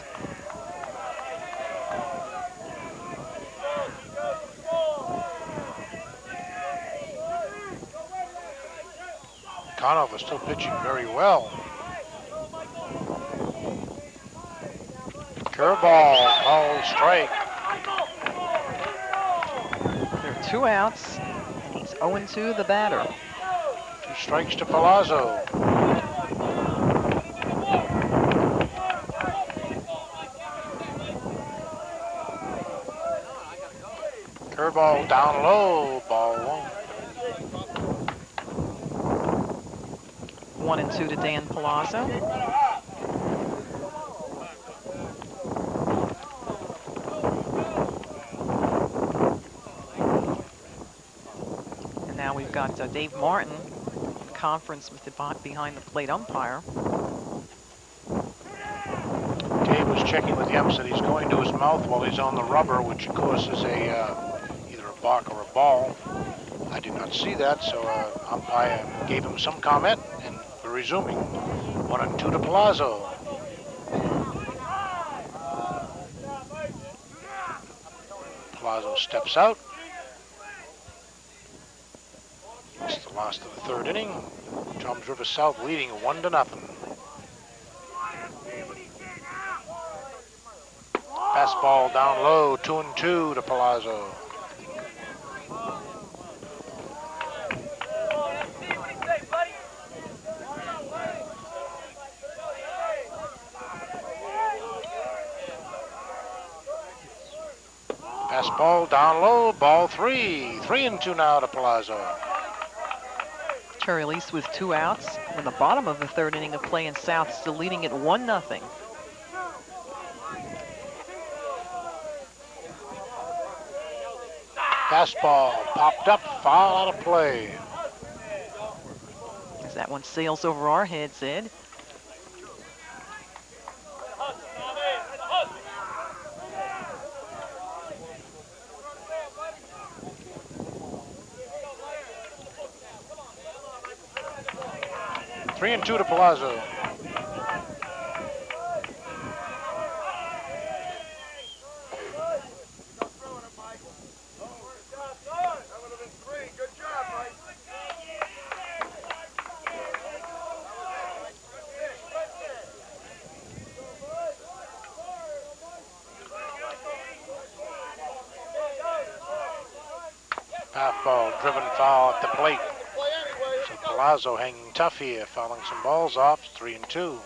[SPEAKER 3] Conover still pitching very well. Curveball, ball strike.
[SPEAKER 2] There are 2 outs, and he's 0-2 the batter.
[SPEAKER 3] 2 strikes to Palazzo. Curveball down low, ball 1.
[SPEAKER 2] 1-2 to Dan Palazzo. And now we've got Dave Martin in conference with the behind the plate umpire.
[SPEAKER 3] Dave was checking with the ump, said he's going to his mouth while he's on the rubber, which of course is either a balk or a ball. I did not see that, so umpire gave him some comment, and we're resuming. 1-2 to Palazzo. Palazzo steps out. It's the last of the third inning. Toms River South leading 1-0. Fastball down low, 2-2 to Palazzo. Fastball down low, ball 3. 3-2 now to Palazzo.
[SPEAKER 2] Cherry East with 2 outs in the bottom of the 3rd inning of play, and South still leading it 1-0.
[SPEAKER 3] Fastball popped up, foul out of play.
[SPEAKER 2] As that one sails over our heads, Ed.
[SPEAKER 3] Three and two to Palazzo. Half ball driven foul at the plate. So Palazzo hanging tough here, fouling some balls off. 3 and 2.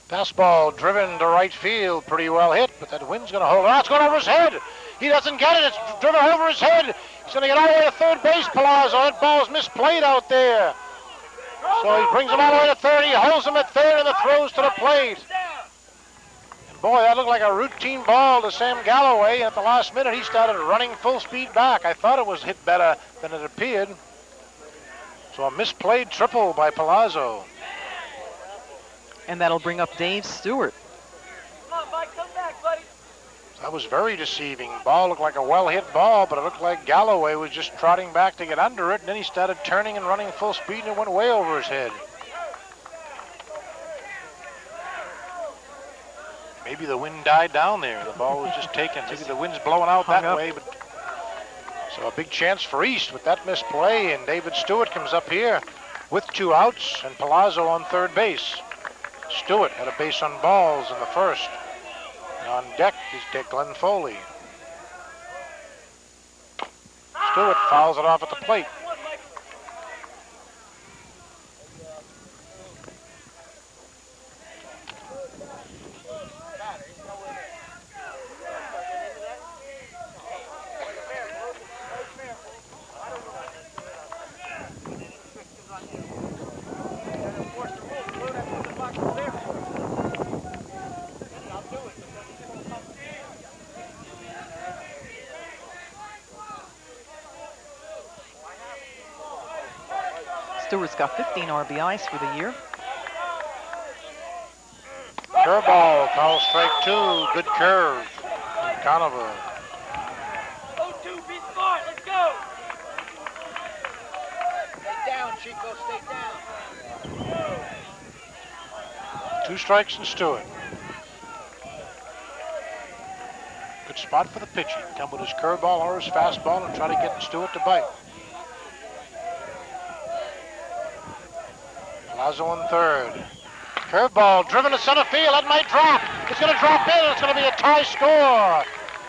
[SPEAKER 3] Fastball driven to right field, pretty well hit, but that wind's going to hold on. It's going over his head. He doesn't get it. It's driven over his head. He's going to get all the way to third base, Palazzo. That ball's misplayed out there. So he brings him all the way to third. He holds him at third and the throws to the plate. And boy, that looked like a routine ball to Sam Galloway. At the last minute, he started running full speed back. I thought it was hit better than it appeared. So a misplayed triple by Palazzo.
[SPEAKER 2] And that'll bring up Dave Stewart.
[SPEAKER 8] Come on, Mike, come back, buddy.
[SPEAKER 3] That was very deceiving. Ball looked like a well-hit ball, but it looked like Galloway was just trotting back to get under it, and then he started turning and running full speed, and it went way over his head. Maybe the wind died down there. The ball was just taken. Maybe the wind's blowing out that way. But so a big chance for East with that misplay, and David Stewart comes up here with 2 outs, and Palazzo on third base. Stewart had a base on balls in the first. And on deck is Glenn Foley. Stewart fouls it off at the plate.
[SPEAKER 2] Stewart's got 15 RBIs for the year.
[SPEAKER 3] Curveball, call strike 2. Good curve. Conover.
[SPEAKER 8] 0-2, be smart, let's go. Stay down, Chico, stay down.
[SPEAKER 3] 2 strikes and Stewart. Good spot for the pitch. He can come with his curveball or his fastball and try to get Stewart to bite. Palazzo on third. Curveball driven to center field. That might drop. It's going to drop in. It's going to be a tie score.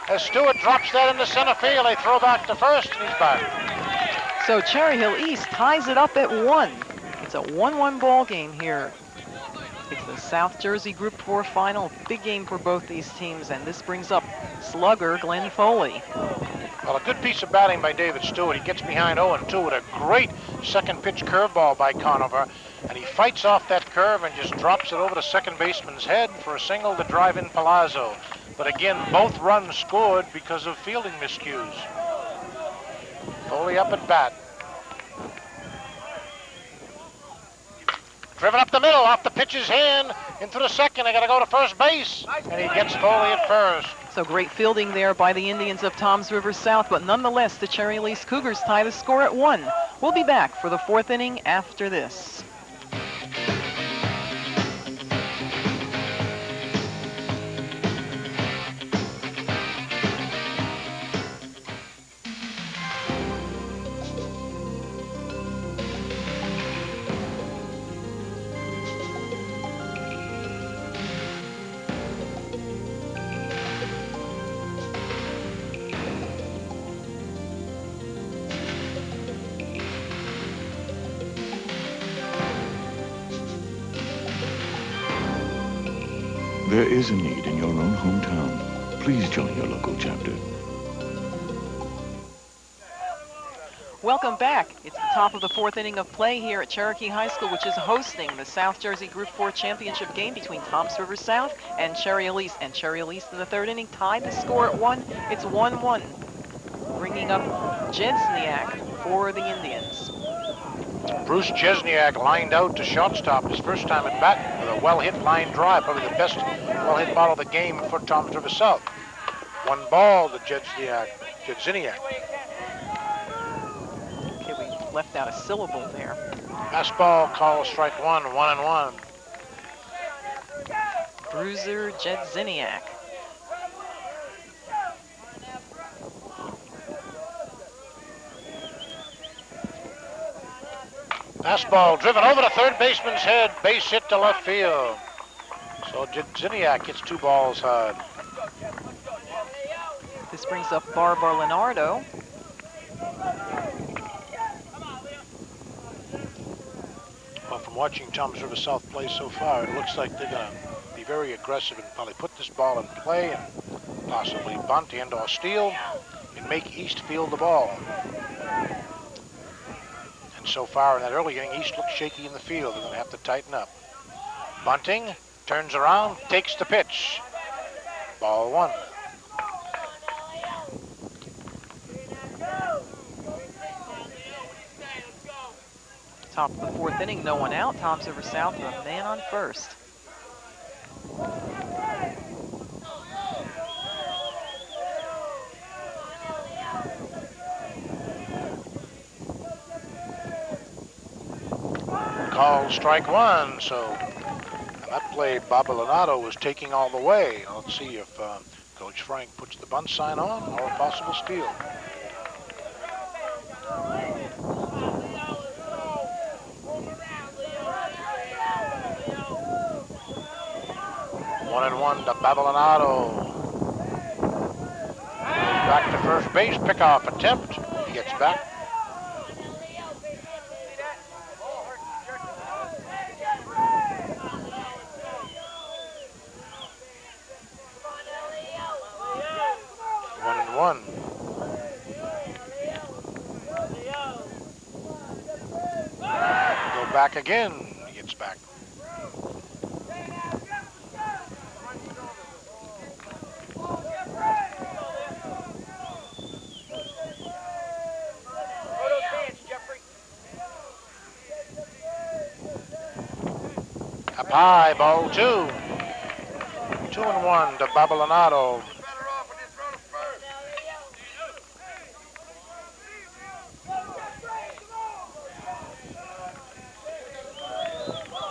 [SPEAKER 3] As Stewart drops that into center field, they throw back to first, and he's back.
[SPEAKER 2] So Cherry Hill East ties it up at 1. It's a 1-1 ball game here. It's the South Jersey Group 4 final. Big game for both these teams, and this brings up slugger Glenn Foley.
[SPEAKER 3] Well, a good piece of batting by David Stewart. He gets behind 0-2 with a great second pitch curveball by Conover. And he fights off that curve and just drops it over the second baseman's head for a single to drive in Palazzo. But again, both runs scored because of fielding miscues. Foley up at bat. Driven up the middle, off the pitcher's hand, into the second. They got to go to first base. And he gets Foley at first.
[SPEAKER 2] So great fielding there by the Indians of Toms River South, but nonetheless, the Cherry Hill East Cougars tie the score at 1. We'll be back for the 4th inning after this.
[SPEAKER 12] There is a need in your own hometown. Please join your local chapter.
[SPEAKER 2] Welcome back. It's the top of the fourth inning of play here at Cherokee High School, which is hosting the South Jersey Group 4 championship game between Toms River South and Cherry Elise. And Cherry Elise in the third inning tied the score at 1. It's 1-1. Bringing up Jedzniak for the Indians.
[SPEAKER 3] Bruce Jesniak lined out to shortstop his first time at bat with a well-hit line drive, probably the best well-hit ball of the game for Toms River South. 1 ball to Jedzniak.
[SPEAKER 2] Okay, we left out a syllable there.
[SPEAKER 3] Fastball, call strike 1, 1-1.
[SPEAKER 2] Bruiser Jedziniak.
[SPEAKER 3] Fastball driven over to third baseman's head, base hit to left field. So Jedziniak hits 2 balls hard.
[SPEAKER 2] This brings up Barbara Leonardo.
[SPEAKER 3] Well, from watching Toms River South play so far, it looks like they're going to be very aggressive and probably put this ball in play and possibly bunt and or steal and make East field the ball. And so far in that early inning, East looks shaky in the field. They're going to have to tighten up. Bunting, turns around, takes the pitch. Ball 1.
[SPEAKER 2] Top of the fourth inning, no one out. Toms River South with a man on first.
[SPEAKER 3] Call strike 1. So on that play, Baba Leonardo was taking all the way. Let's see if Coach Frank puts the bunt sign on or a possible steal. One and 1 to Baba Leonardo. Back to first base, pickoff attempt. He gets back. One. Go back again. He gets back. Up high, ball 2. 2-1 to Baba Leonardo.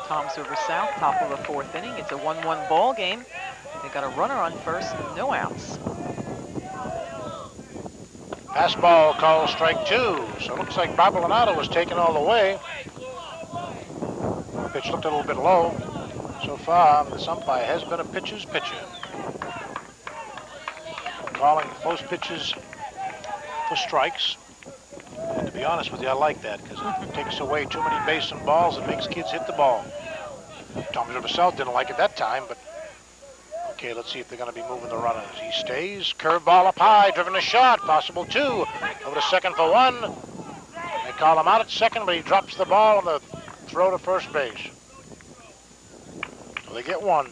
[SPEAKER 2] Toms River South, top of the fourth inning. It's a 1-1 ball game. They got a runner on first, no outs.
[SPEAKER 3] Fastball, call strike 2. So it looks like Baba Leonardo was taken all the way. Pitch looked a little bit low. So far, this umpire has been a pitcher's pitcher. Calling most pitches for strikes. And to be honest with you, I like that because it takes away too many base and balls and makes kids hit the ball. Toms River South didn't like it that time, but okay, let's see if they're going to be moving the runners. He stays. Curveball up high, driven a shot, possible 2. Over to second for 1. They call him out at second, but he drops the ball on the throw to first base. So they get 1.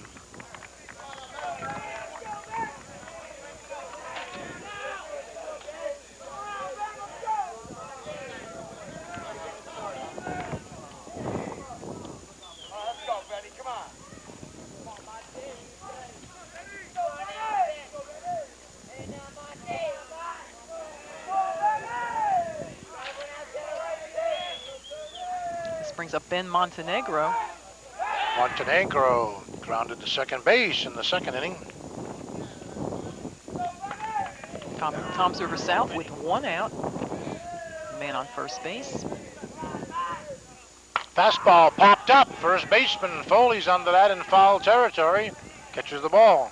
[SPEAKER 2] Brings up Ben Montenegro.
[SPEAKER 3] Montenegro grounded to second base in the second inning.
[SPEAKER 2] Toms River South with 1 out. Man on first base.
[SPEAKER 3] Fastball popped up. First baseman Foley's under that in foul territory. Catches the ball.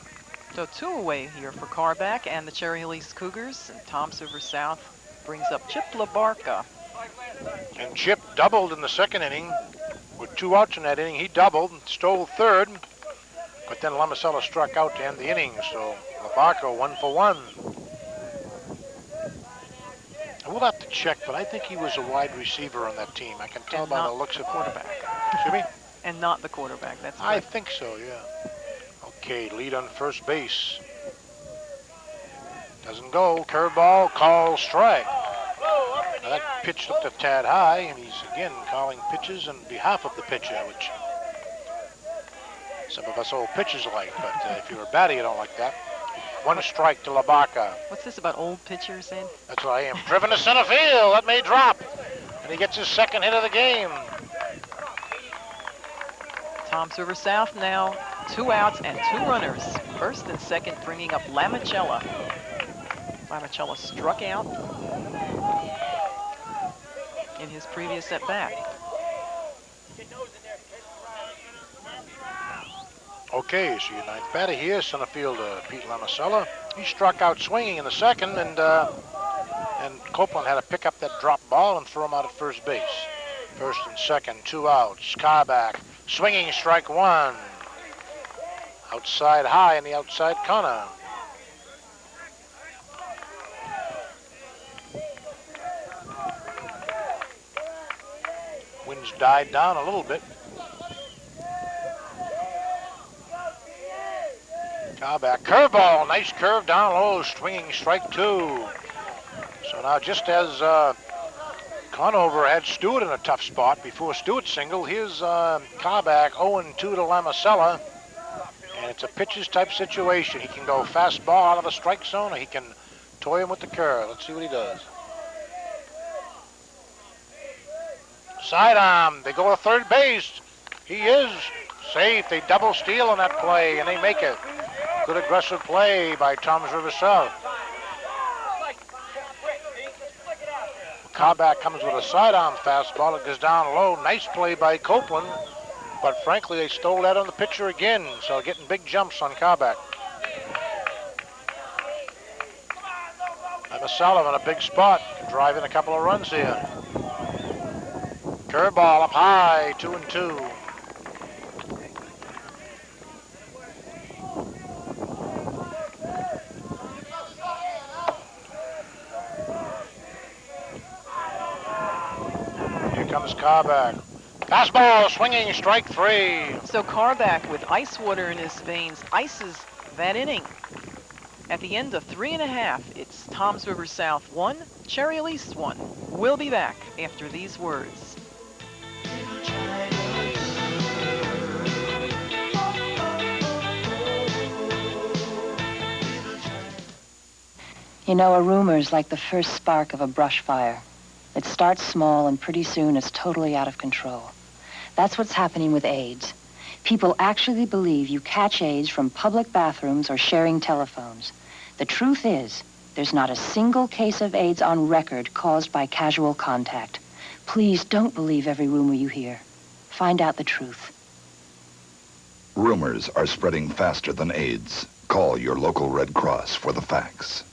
[SPEAKER 2] So 2 away here for Carback and the Cherry Hill East Cougars. And Toms River South brings up Chip LaBarca.
[SPEAKER 3] And Chip doubled in the second inning. With 2 outs in that inning, he doubled, stole third. But then Lamasella struck out to end the inning, so Labarco 1 for 1. We'll have to check, but I think he was a wide receiver on that team. I can tell
[SPEAKER 2] And
[SPEAKER 3] by
[SPEAKER 2] not
[SPEAKER 3] the looks of
[SPEAKER 2] quarterback.
[SPEAKER 3] Excuse me?
[SPEAKER 2] And not the quarterback. That's
[SPEAKER 3] I
[SPEAKER 2] correct.
[SPEAKER 3] think so, yeah. Okay, lead on first base. Doesn't go. Curveball, call, strike. Now that pitch looked a tad high, and he's again calling pitches on behalf of the pitcher, which some of us old pitchers like, but if you're a batter, you don't like that. 1 strike to Labarca.
[SPEAKER 2] What's this about old pitchers, Ed?
[SPEAKER 3] That's what I am. Driven to center field. That may drop. And he gets his second hit of the game.
[SPEAKER 2] Tom's River South now 2 outs and 2 runners. First and second bringing up Lamicella. Lamicella struck out in his previous at-bat.
[SPEAKER 3] Okay, so your ninth batter here, center fielder Pete Lamasella. He struck out swinging in the second, and Copeland had to pick up that drop ball and throw him out at first base. First and second, 2 outs. Carback, swinging, strike 1. Outside high in the outside corner. Winds died down a little bit. Carback, curveball, nice curve down low, swinging, strike 2. So now just as Conover had Stewart in a tough spot before Stewart singled, here's Carback 0-2 to Lamasella. And it's a pitcher's type situation. He can go fastball out of the strike zone, or he can toy him with the curve. Let's see what he does. Sidearm, they go to third base. He is safe. They double steal on that play, and they make it. Good aggressive play by Tom's River South. Carback comes with a sidearm fastball. It goes down low. Nice play by Copeland. But frankly, they stole that on the pitcher again, so getting big jumps on Carback. Lamasella in a big spot. Can drive in a couple of runs here. Curveball up high, 2-2. Here comes Carback. Fastball, swinging, strike 3.
[SPEAKER 2] So Carback, with ice water in his veins, ices that inning. At the end of 3 1/2, it's Tom's River South 1, Cherry Hill East 1. We'll be back after these words.
[SPEAKER 13] You know, a rumor's like the first spark of a brush fire. It starts small and pretty soon it's totally out of control. That's what's happening with AIDS. People actually believe you catch AIDS from public bathrooms or sharing telephones. The truth is, there's not a single case of AIDS on record caused by casual contact. Please don't believe every rumor you hear. Find out the truth.
[SPEAKER 12] Rumors are spreading faster than AIDS. Call your local Red Cross for the facts.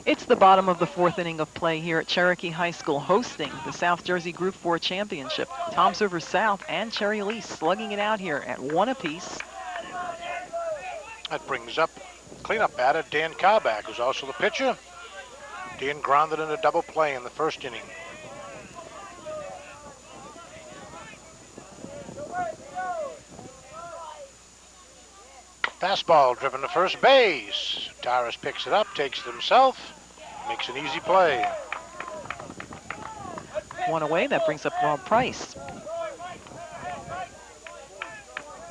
[SPEAKER 2] It's the bottom of the 4th inning of play here at Cherokee High School, hosting the South Jersey Group 4 Championship. Tom's River South and Cherry Hill East slugging it out here at 1 apiece.
[SPEAKER 3] That brings up cleanup batter Dan Carback, who's also the pitcher. Dan grounded in a double play in the first inning. Fastball driven to first base. Tyrus picks it up, takes it himself, makes an easy play.
[SPEAKER 2] 1 away, that brings up Rob Price.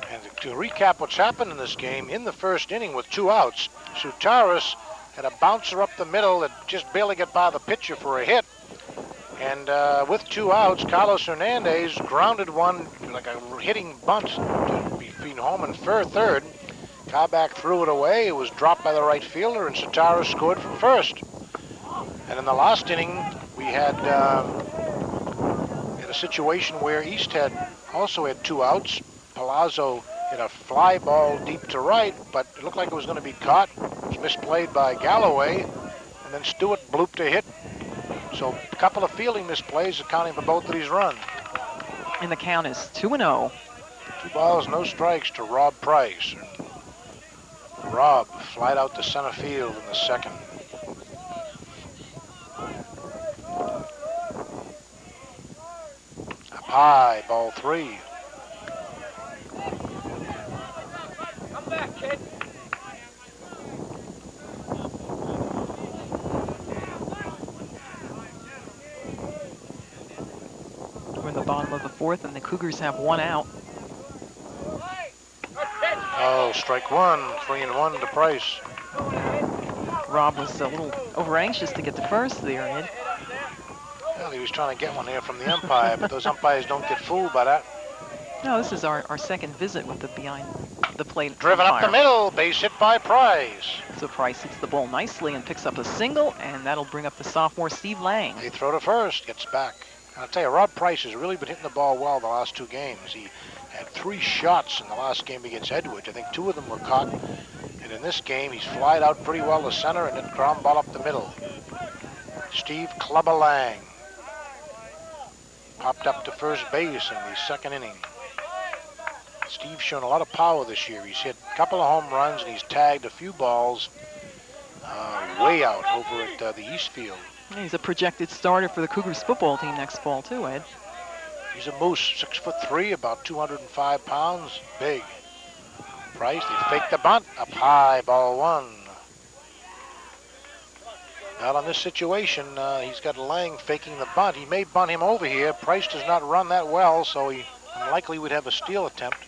[SPEAKER 3] And to recap what's happened in this game, in the first inning with 2 outs, Sutaris had a bouncer up the middle that just barely got by the pitcher for a hit. And with 2 outs, Carlos Hernandez grounded one like a hitting bunt between home and third. Carback threw it away. It was dropped by the right fielder, and Sutaris scored from first. And in the last inning, we had a situation where East also had 2 outs. Palazzo hit a fly ball deep to right, but it looked like it was going to be caught. It was misplayed by Galloway, and then Stewart blooped a hit. So a couple of fielding misplays accounting for both of these runs.
[SPEAKER 2] And the count is 2-0.
[SPEAKER 3] 2 balls, no strikes to Rob Price. Rob flied out to center field in the second. Up high, ball 3.
[SPEAKER 8] Come back, kid.
[SPEAKER 2] We're in the bottom of the 4th, and the Cougars have 1 out.
[SPEAKER 3] Oh, strike 1, 3-1 to Price.
[SPEAKER 2] Rob was a little over anxious to get to first there, Ed.
[SPEAKER 3] Well, he was trying to get one there from the umpire, but those umpires don't get fooled by that.
[SPEAKER 2] No, this is our second visit with the behind the plate
[SPEAKER 3] Driven
[SPEAKER 2] umpire.
[SPEAKER 3] up the middle, base hit by Price.
[SPEAKER 2] So Price hits the ball nicely and picks up a single, and that'll bring up the sophomore Steve Lang.
[SPEAKER 3] They throw to first, gets back. And I'll tell you, Rob Price has really been hitting the ball well the last 2 games. He had 3 shots in the last game against Edwards. I think 2 of them were caught. And in this game, he's flied out pretty well to center and then ground ball up the middle. Steve Clubber Lang popped up to first base in the second inning. Steve's shown a lot of power this year. He's hit a couple of home runs and he's tagged a few balls way out over at the East Field.
[SPEAKER 2] He's a projected starter for the Cougars football team next fall too, Ed.
[SPEAKER 3] He's a moose, 6'3", about 205 pounds, big. Price, they fake the bunt, up high, ball 1. Now in this situation, he's got Lang faking the bunt. He may bunt him over here. Price does not run that well, so he unlikely would have a steal attempt.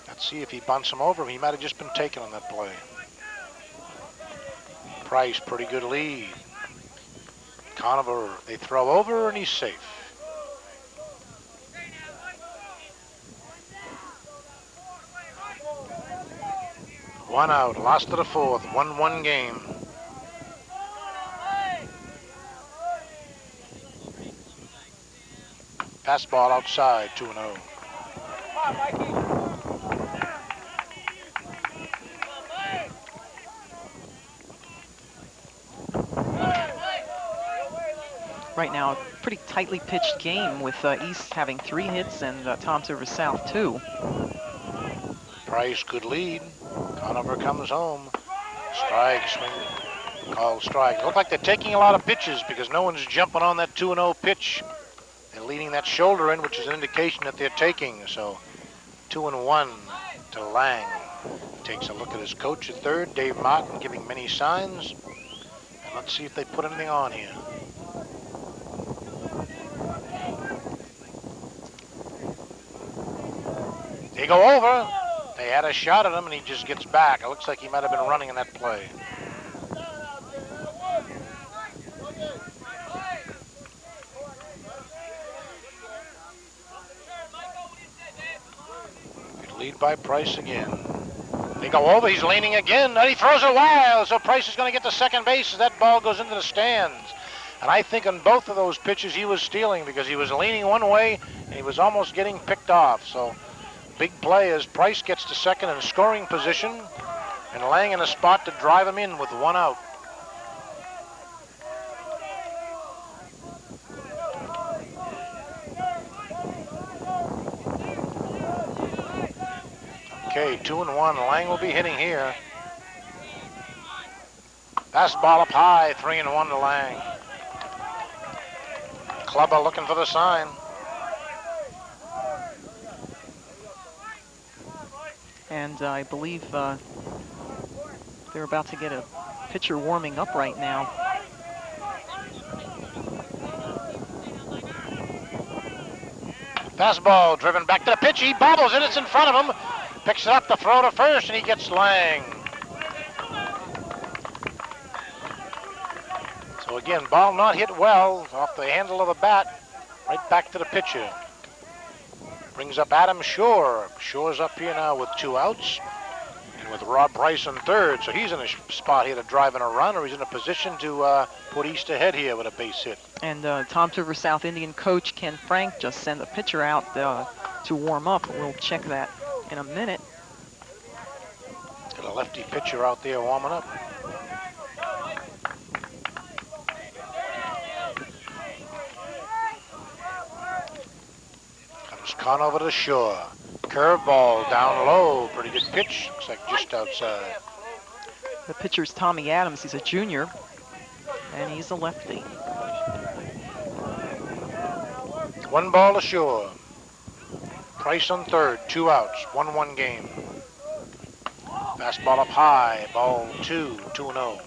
[SPEAKER 3] Let's see if he bunts him over. He might have just been taken on that play. Price, pretty good lead. Conover, they throw over and he's safe. One out, lost to the 4th, 1-1 game. Fastball outside, 2-0.
[SPEAKER 2] Right now, a pretty tightly pitched game with East having 3 hits and Tom's River South 2.
[SPEAKER 3] Price, good lead. Conover comes home. Strike, swing, called strike. Look like they're taking a lot of pitches because no one's jumping on that 2-0 pitch. They're leading that shoulder in, which is an indication that they're taking. So 2-1 to Lang. Takes a look at his coach at third, Dave Martin, giving many signs. And let's see if they put anything on here. They go over. They had a shot at him, and he just gets back. It looks like he might have been running in that play. Good lead by Price again. They go over. He's leaning again. And he throws it wild, so Price is going to get to second base as that ball goes into the stands. And I think on both of those pitches he was stealing because he was leaning one way, and he was almost getting picked off. So big play as Price gets to second in scoring position and Lang in a spot to drive him in with 1 out. Okay, 2-1. Lang will be hitting here. Fastball up high, 3-1 to Lang. Clubber looking for the sign.
[SPEAKER 2] And I believe they're about to get a pitcher warming up right now.
[SPEAKER 3] Fastball driven back to the pitch. He bobbles it. It's in front of him. Picks it up to throw to first, and he gets Lang. So again, ball not hit well off the handle of the bat. Right back to the pitcher. Brings up Adam Shore. Shore's up here now with 2 outs. And with Rob Price on third. So he's in a spot here to drive in a run, or he's in a position to put East ahead here with a base hit.
[SPEAKER 2] And Tom's River South Indian coach Ken Frank just sent a pitcher out to warm up. We'll check that in a minute.
[SPEAKER 3] Got a lefty pitcher out there warming up. Conover to Shore. Curveball down low. Pretty good pitch. Looks like just outside.
[SPEAKER 2] The pitcher's Tommy Adams. He's a junior, and he's a lefty.
[SPEAKER 3] 1 ball to Shore. Price on third. 2 outs. 1-1 game. Fastball up high. Ball 2. 2-0.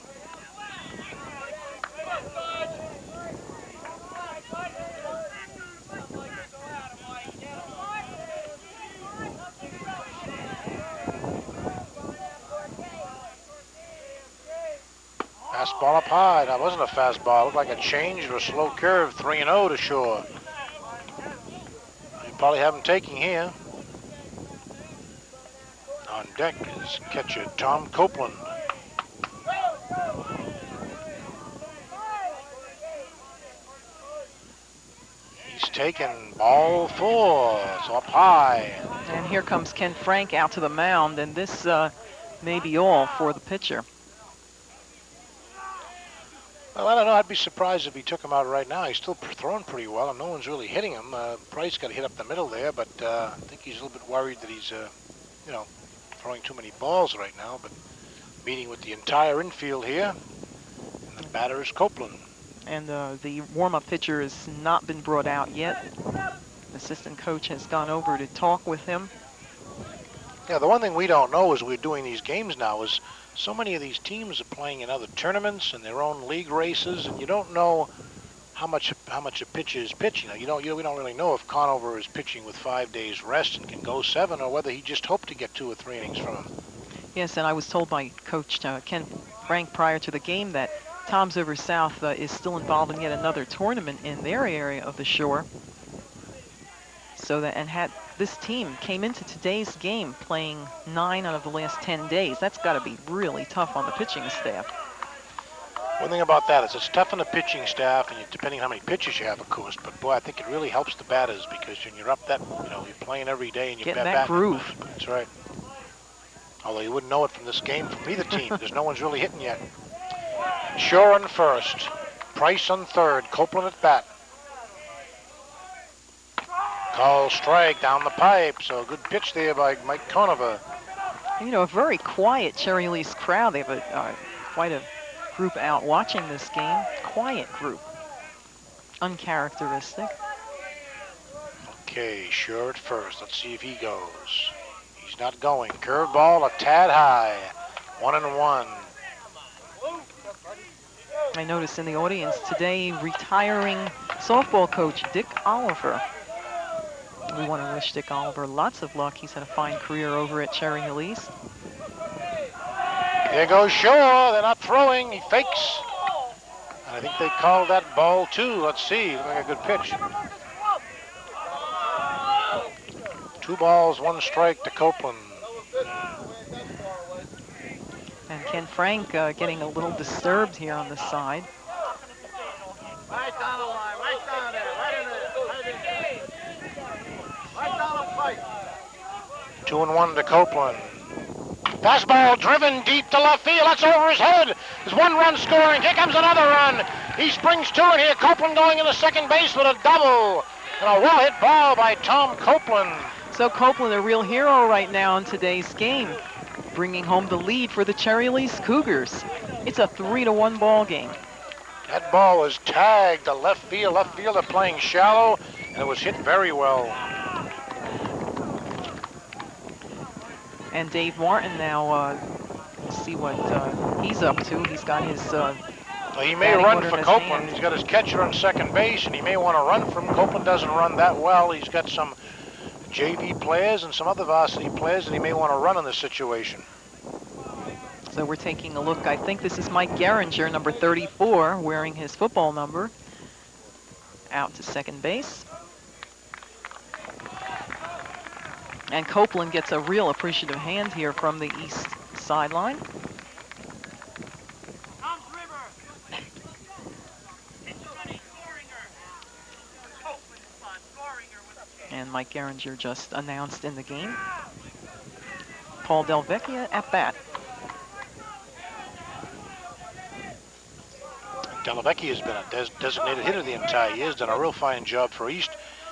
[SPEAKER 3] Fastball up high. That wasn't a fastball. It looked like a change or a slow curve. 3-0 to Shore. You probably have him taking here. On deck is catcher Tom Copeland. He's taken ball 4. It's up high.
[SPEAKER 2] And here comes Ken Frank out to the mound, and this may be all for the pitcher.
[SPEAKER 3] Well, I don't know. I'd be surprised if he took him out right now. He's still throwing pretty well, and no one's really hitting him. Price got hit up the middle there, but I think he's a little bit worried that he's, throwing too many balls right now. But meeting with the entire infield here, and the batter is Copeland.
[SPEAKER 2] And the warm-up pitcher has not been brought out yet. The assistant coach has gone over to talk with him.
[SPEAKER 3] Yeah, the one thing we don't know as we're doing these games now is so many of these teams are playing in other tournaments and their own league races, and you don't know how much a pitcher is pitching. We don't really know if Conover is pitching with 5 days rest and can go 7, or whether he just hoped to get 2 or 3 innings from him.
[SPEAKER 2] Yes, and I was told by Coach Ken Frank prior to the game that Tom's River South is still involved in yet another tournament in their area of the shore. So that, and had this team came into today's game playing 9 out of the last 10 days. That's got to be really tough on the pitching staff.
[SPEAKER 3] One thing about that is it's tough on the pitching staff, and depending on how many pitches you have, of course. But boy, I think it really helps the batters, because when you're up that, you're playing every day and you're
[SPEAKER 2] getting that groove.
[SPEAKER 3] That's right. Although you wouldn't know it from this game from either team, because no one's really hitting yet. Shore on first, Price on third, Copeland at bat. Call strike down the pipe, so a good pitch there by Mike Conover.
[SPEAKER 2] A very quiet Cherry Lease crowd. They have quite a group out watching this game. Quiet group. Uncharacteristic.
[SPEAKER 3] Okay, Shore at first. Let's see if he goes. He's not going. Curveball a tad high. 1-1.
[SPEAKER 2] I noticed in the audience today, retiring softball coach Dick Oliver. We want to wish Dick Oliver lots of luck. He's had a fine career over at Cherry Hill East.
[SPEAKER 3] There goes Shore. They're not throwing. He fakes. And I think they called that ball 2. Let's see. Looks like a good pitch. 2 balls, 1 strike to Copeland.
[SPEAKER 2] And Ken Frank getting a little disturbed here on the side.
[SPEAKER 8] Right down the line, right down there, right in there. Right down the pipe.
[SPEAKER 3] 2-1 to Copeland. Fastball driven deep to left field. That's over his head. There's 1 run scoring. Here comes another run. He springs to it here. Copeland going into second base with a double. And a well-hit ball by Tom Copeland.
[SPEAKER 2] So Copeland, a real hero right now in today's game, bringing home the lead for the Cherry Lease Cougars. It's a 3-1 ball game.
[SPEAKER 3] That ball was tagged to left field. Left fielder playing shallow, and it was hit very well.
[SPEAKER 2] And Dave Martin now, see what he's up to. He's got his
[SPEAKER 3] he may run for Copeland. He's got his catcher on second base, and he may want to run for him. Copeland doesn't run that well. He's got some JV players and some other varsity players that he may want to run in this situation.
[SPEAKER 2] So we're taking a look. I think this is Mike Geringer, number 34, wearing his football number, out to second base. And Copeland gets a real appreciative hand here from the east sideline. And Mike Geringer just announced in the game. Paul Delvecchia at bat.
[SPEAKER 3] Delvecchia has been a designated hitter the entire year. He's done a real fine job for East.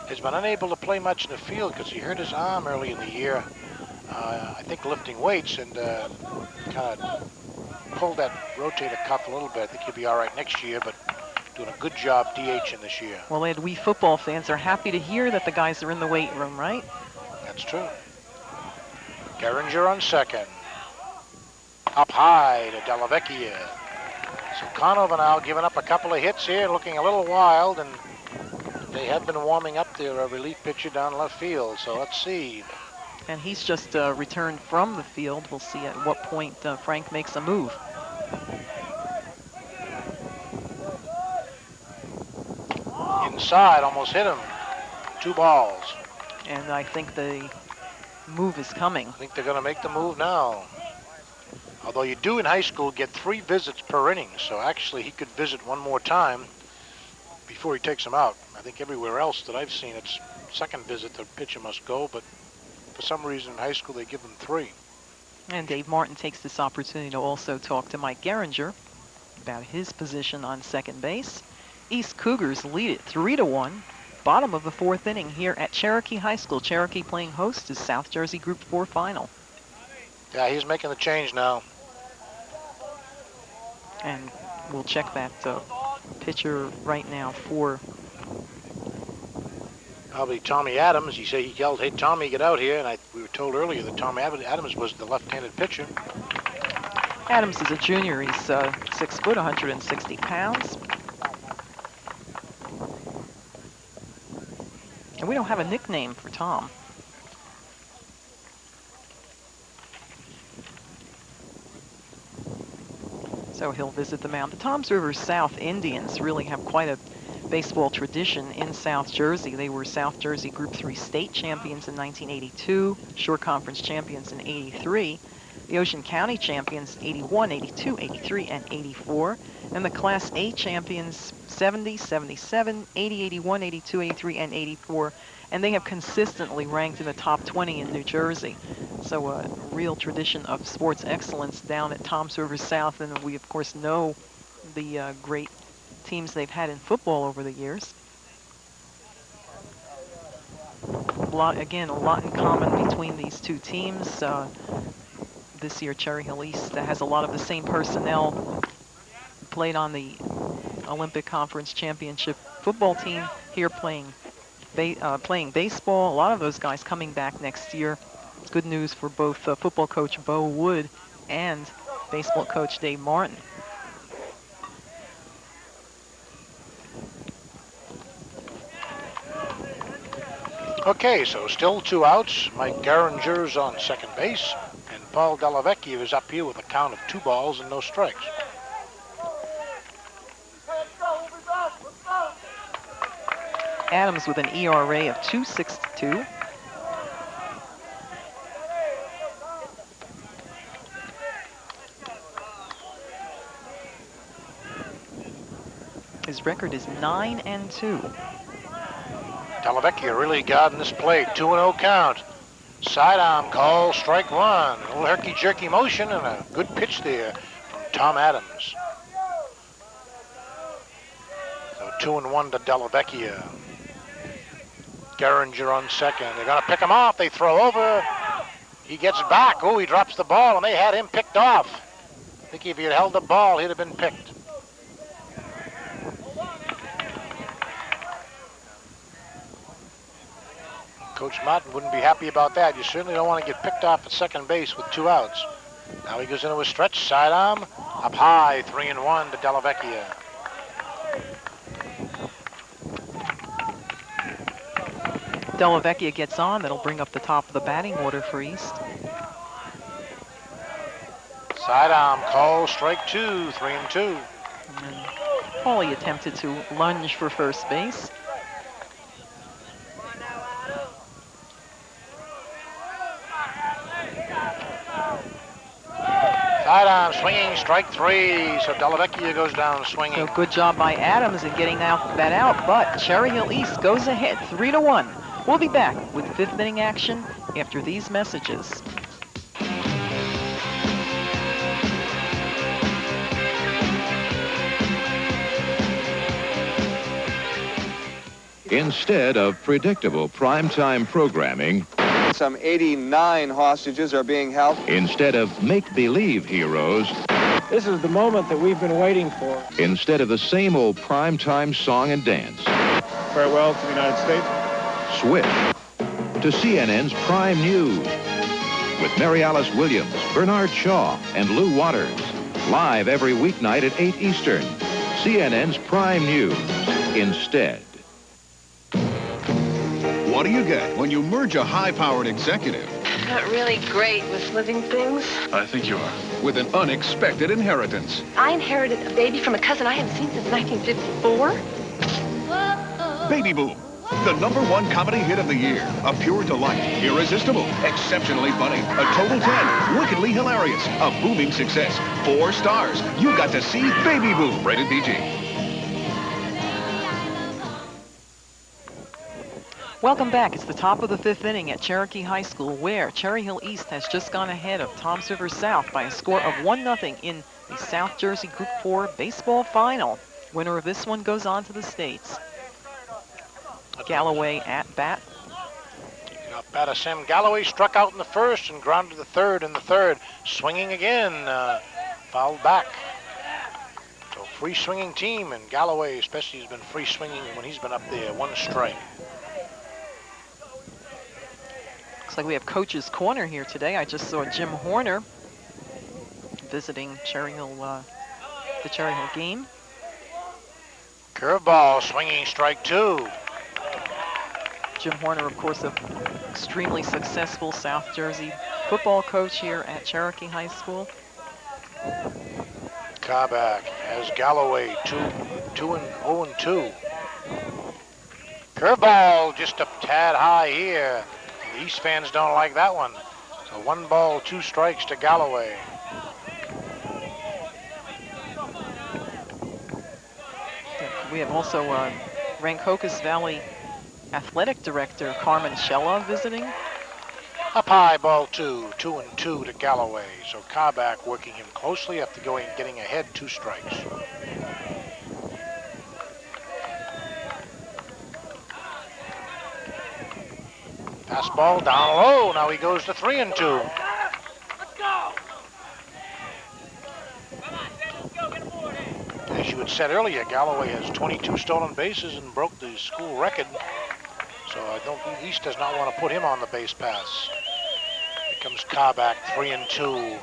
[SPEAKER 3] has been unable to play much in the field because he hurt his arm early in the year. I think lifting weights, and kind of pulled that rotator cuff a little bit. I think he'll be all right next year, but doing a good job DHing this year.
[SPEAKER 2] Well, Ed, we football fans are happy to hear that the guys are in the weight room, right?
[SPEAKER 3] That's true. Geringer on second. Up high to Della Vecchia. So Conover now giving up a couple of hits here, looking a little wild, and they have been warming up their relief pitcher down left field. So let's see.
[SPEAKER 2] And he's just returned from the field. We'll see at what point Frank makes a move.
[SPEAKER 3] Inside, almost hit him. 2 balls.
[SPEAKER 2] And I think the move is coming.
[SPEAKER 3] I think they're going to make the move now. Although you do in high school get 3 visits per inning, so actually he could visit one more time before he takes him out. I think everywhere else that I've seen, it's second visit the pitcher must go, but for some reason in high school they give them 3.
[SPEAKER 2] And Dave Martin takes this opportunity to also talk to Mike Geringer about his position on second base. East Cougars lead it 3-1. Bottom of the 4th inning here at Cherokee High School. Cherokee playing host to South Jersey Group 4 final.
[SPEAKER 3] Yeah, he's making the change now.
[SPEAKER 2] And we'll check that pitcher right now for...
[SPEAKER 3] Probably Tommy Adams. He said he yelled, "Hey, Tommy, get out here." And we were told earlier that Tommy Adams was the left-handed pitcher.
[SPEAKER 2] Adams is a junior. He's 6 foot, 160 pounds. And we don't have a nickname for Tom. So he'll visit the mound. The Toms River South Indians really have quite a baseball tradition in South Jersey. They were South Jersey Group 3 state champions in 1982, Shore Conference champions in 83, the Ocean County champions 81, 82, 83, and 84, and the Class A champions 70, 77, 80, 81, 82, 83, and 84. And they have consistently ranked in the top 20 in New Jersey. So a real tradition of sports excellence down at Toms River South. And we, of course, know the great teams they've had in football over the years. Again, a lot in common between these two teams. This year, Cherry Hill East has a lot of the same personnel. Played on the Olympic Conference Championship football team here playing baseball. A lot of those guys coming back next year. It's good news for both football coach Bo Wood and baseball coach Dave Martin.
[SPEAKER 3] Okay, so still 2 outs. Mike Geringer's on second base, and Paul Della Vecchia is up here with a count of 2 balls and no strikes.
[SPEAKER 2] Adams with an ERA of 2.62. His record is 9-2.
[SPEAKER 3] Della Vecchia really guarding this plate. 2-0 count. Sidearm call, strike 1. A little herky-jerky motion and a good pitch there from Tom Adams. So 2-1 to Della Vecchia. Geringer on second. They're going to pick him off. They throw over. He gets back. Oh, he drops the ball, and they had him picked off. I think if he had held the ball, he'd have been picked. Coach Martin wouldn't be happy about that. You certainly don't want to get picked off at second base with 2 outs. Now he goes into a stretch, sidearm, up high, 3-1 to Della Vecchia.
[SPEAKER 2] Della Vecchia gets on. That'll bring up the top of the batting order for East.
[SPEAKER 3] Sidearm call, strike 2, 3-2.
[SPEAKER 2] Paulie attempted to lunge for first base.
[SPEAKER 3] Sidearm swinging, strike 3. So Della Vecchia goes down swinging.
[SPEAKER 2] So good job by Adams in getting that out, but Cherry Hill East goes ahead 3-1. We'll be back with 5th inning action after these messages.
[SPEAKER 14] Instead of predictable primetime programming,
[SPEAKER 15] some 89 hostages are being held.
[SPEAKER 14] Instead of make-believe heroes,
[SPEAKER 16] this is the moment that we've been waiting for.
[SPEAKER 14] Instead of the same old primetime song and dance.
[SPEAKER 17] Farewell to the United States.
[SPEAKER 14] Switch to CNN's Prime News with Mary Alice Williams, Bernard Shaw, and Lou Waters. Live every weeknight at 8 Eastern. CNN's Prime News. Instead.
[SPEAKER 18] What do you get when you merge a high-powered executive?
[SPEAKER 19] Not really great with living things.
[SPEAKER 18] I think you are. With an unexpected inheritance.
[SPEAKER 19] I inherited a baby from a cousin I haven't seen since 1954.
[SPEAKER 18] Baby Boom, the #1 comedy hit of the year. A pure delight, irresistible, exceptionally funny, a total 10, wickedly hilarious, a booming success, 4 stars. You got to see Baby Boom, rated PG.
[SPEAKER 2] Welcome back. It's the top of the 5th inning at Cherokee High School, where Cherry Hill East has just gone ahead of Toms River South by a score of 1-0 in the South Jersey Group 4 baseball final. Winner of this one goes on to the States. Galloway at bat.
[SPEAKER 3] Batter Sam Galloway struck out in the first and grounded the third in the third. Swinging again, fouled back. So free swinging team, and Galloway especially has been free swinging when he's been up there. 1 strike.
[SPEAKER 2] Looks like we have Coach's Corner here today. I just saw Jim Horner visiting Cherry Hill, the Cherry Hill game.
[SPEAKER 3] Curveball, swinging, strike 2.
[SPEAKER 2] Jim Horner, of course, an extremely successful South Jersey football coach here at Cherokee High School.
[SPEAKER 3] Kabak has Galloway 2-0-2. Curveball just a tad high here. The East fans don't like that one. So 1 ball, 2 strikes to Galloway.
[SPEAKER 2] We have also Rancocas Valley Athletic Director Carmen Shella visiting.
[SPEAKER 3] Up high, ball 2, 2-2 to Galloway. So Kabak working him closely after getting ahead 2 strikes. Fastball down low. Now he goes to 3-2. As you had said earlier, Galloway has 22 stolen bases and broke the school record. So I don't think East does not want to put him on the base paths. Here comes Kabak, 3-2.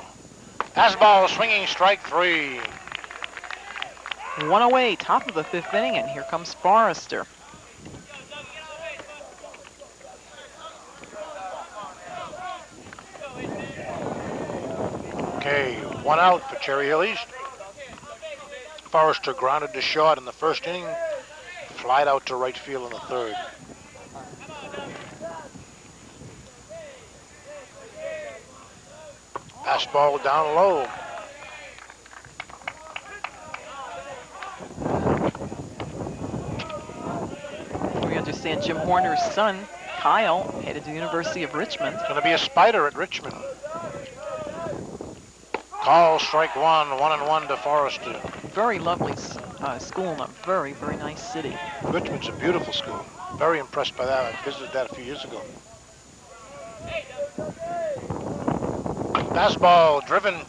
[SPEAKER 3] Fastball swinging, strike 3.
[SPEAKER 2] 1 away, top of the 5th inning, and here comes Forrester.
[SPEAKER 3] Okay, 1 out for Cherry Hill East. Forrester grounded to short in the first inning, flied out to right field in the third. Fastball down low.
[SPEAKER 2] We understand Jim Horner's son, Kyle, headed to the University of Richmond.
[SPEAKER 3] It's going to be a spider at Richmond. Call, strike 1, 1-1 to Forrester.
[SPEAKER 2] Very lovely school and a very, very nice city.
[SPEAKER 3] Richmond's a beautiful school. Very impressed by that. I visited that a few years ago. Fastball driven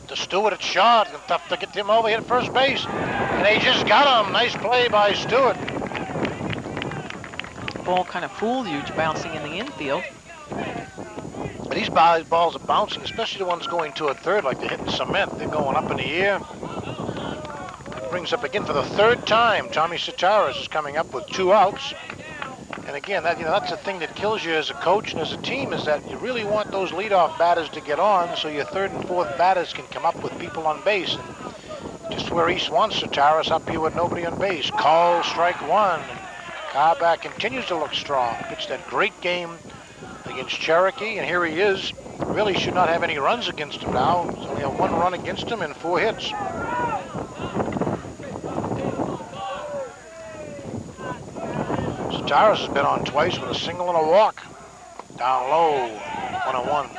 [SPEAKER 3] to Stewart at short. Tough to get him over here at first base. And they just got him. Nice play by Stewart.
[SPEAKER 2] Ball kind of fooled you, bouncing in the infield.
[SPEAKER 3] But these balls are bouncing, especially the ones going to a third, like they're hitting cement. They're going up in the air. It brings up again for the 3rd time. Tommy Sitaras is coming up with 2 outs. And again, that's the thing that kills you as a coach and as a team, is that you really want those leadoff batters to get on so your 3rd and 4th batters can come up with people on base. And just where East wants Sitaras, up here with nobody on base. Call, strike 1. And Kabak continues to look strong. Pitched that great game against Cherokee, and here he is. Really should not have any runs against him now. He's only have 1 run against him and 4 hits. Sitaras has been on twice with a single and a walk. Down low, 1-1.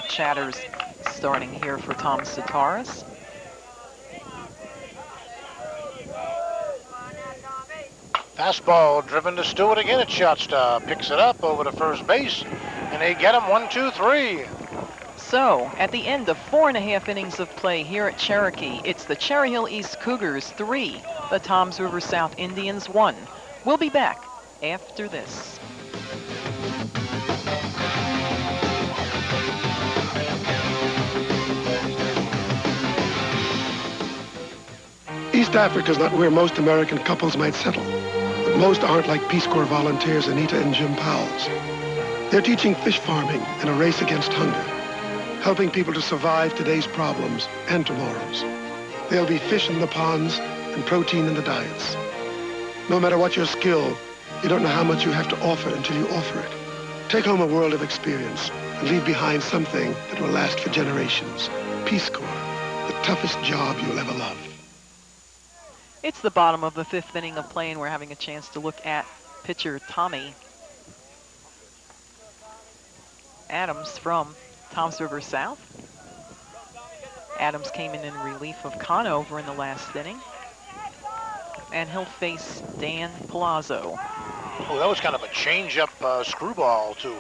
[SPEAKER 2] chatters starting here for Tom Sitaris.
[SPEAKER 3] Fastball driven to Stewart again at shortstop. Picks it up over to first base, and they get him 1-2-3.
[SPEAKER 2] So, at the end of 4.5 innings of play here at Cherokee, it's the Cherry Hill East Cougars 3, the Toms River South Indians 1. We'll be back after this.
[SPEAKER 20] East Africa's not where most American couples might settle. But most aren't like Peace Corps volunteers Anita and Jim Powell's. They're teaching fish farming in a race against hunger, helping people to survive today's problems and tomorrow's. There'll be fish in the ponds and protein in the diets. No matter what your skill, you don't know how much you have to offer until you offer it. Take home a world of experience and leave behind something that will last for generations. Peace Corps, the toughest job you'll ever love.
[SPEAKER 2] It's the bottom of the 5th inning of play, and we're having a chance to look at pitcher Tommy Adams from Toms River South. Adams came in relief of Conover in the last inning, and he'll face Dan Palazzo.
[SPEAKER 3] Oh, that was kind of a change-up screwball to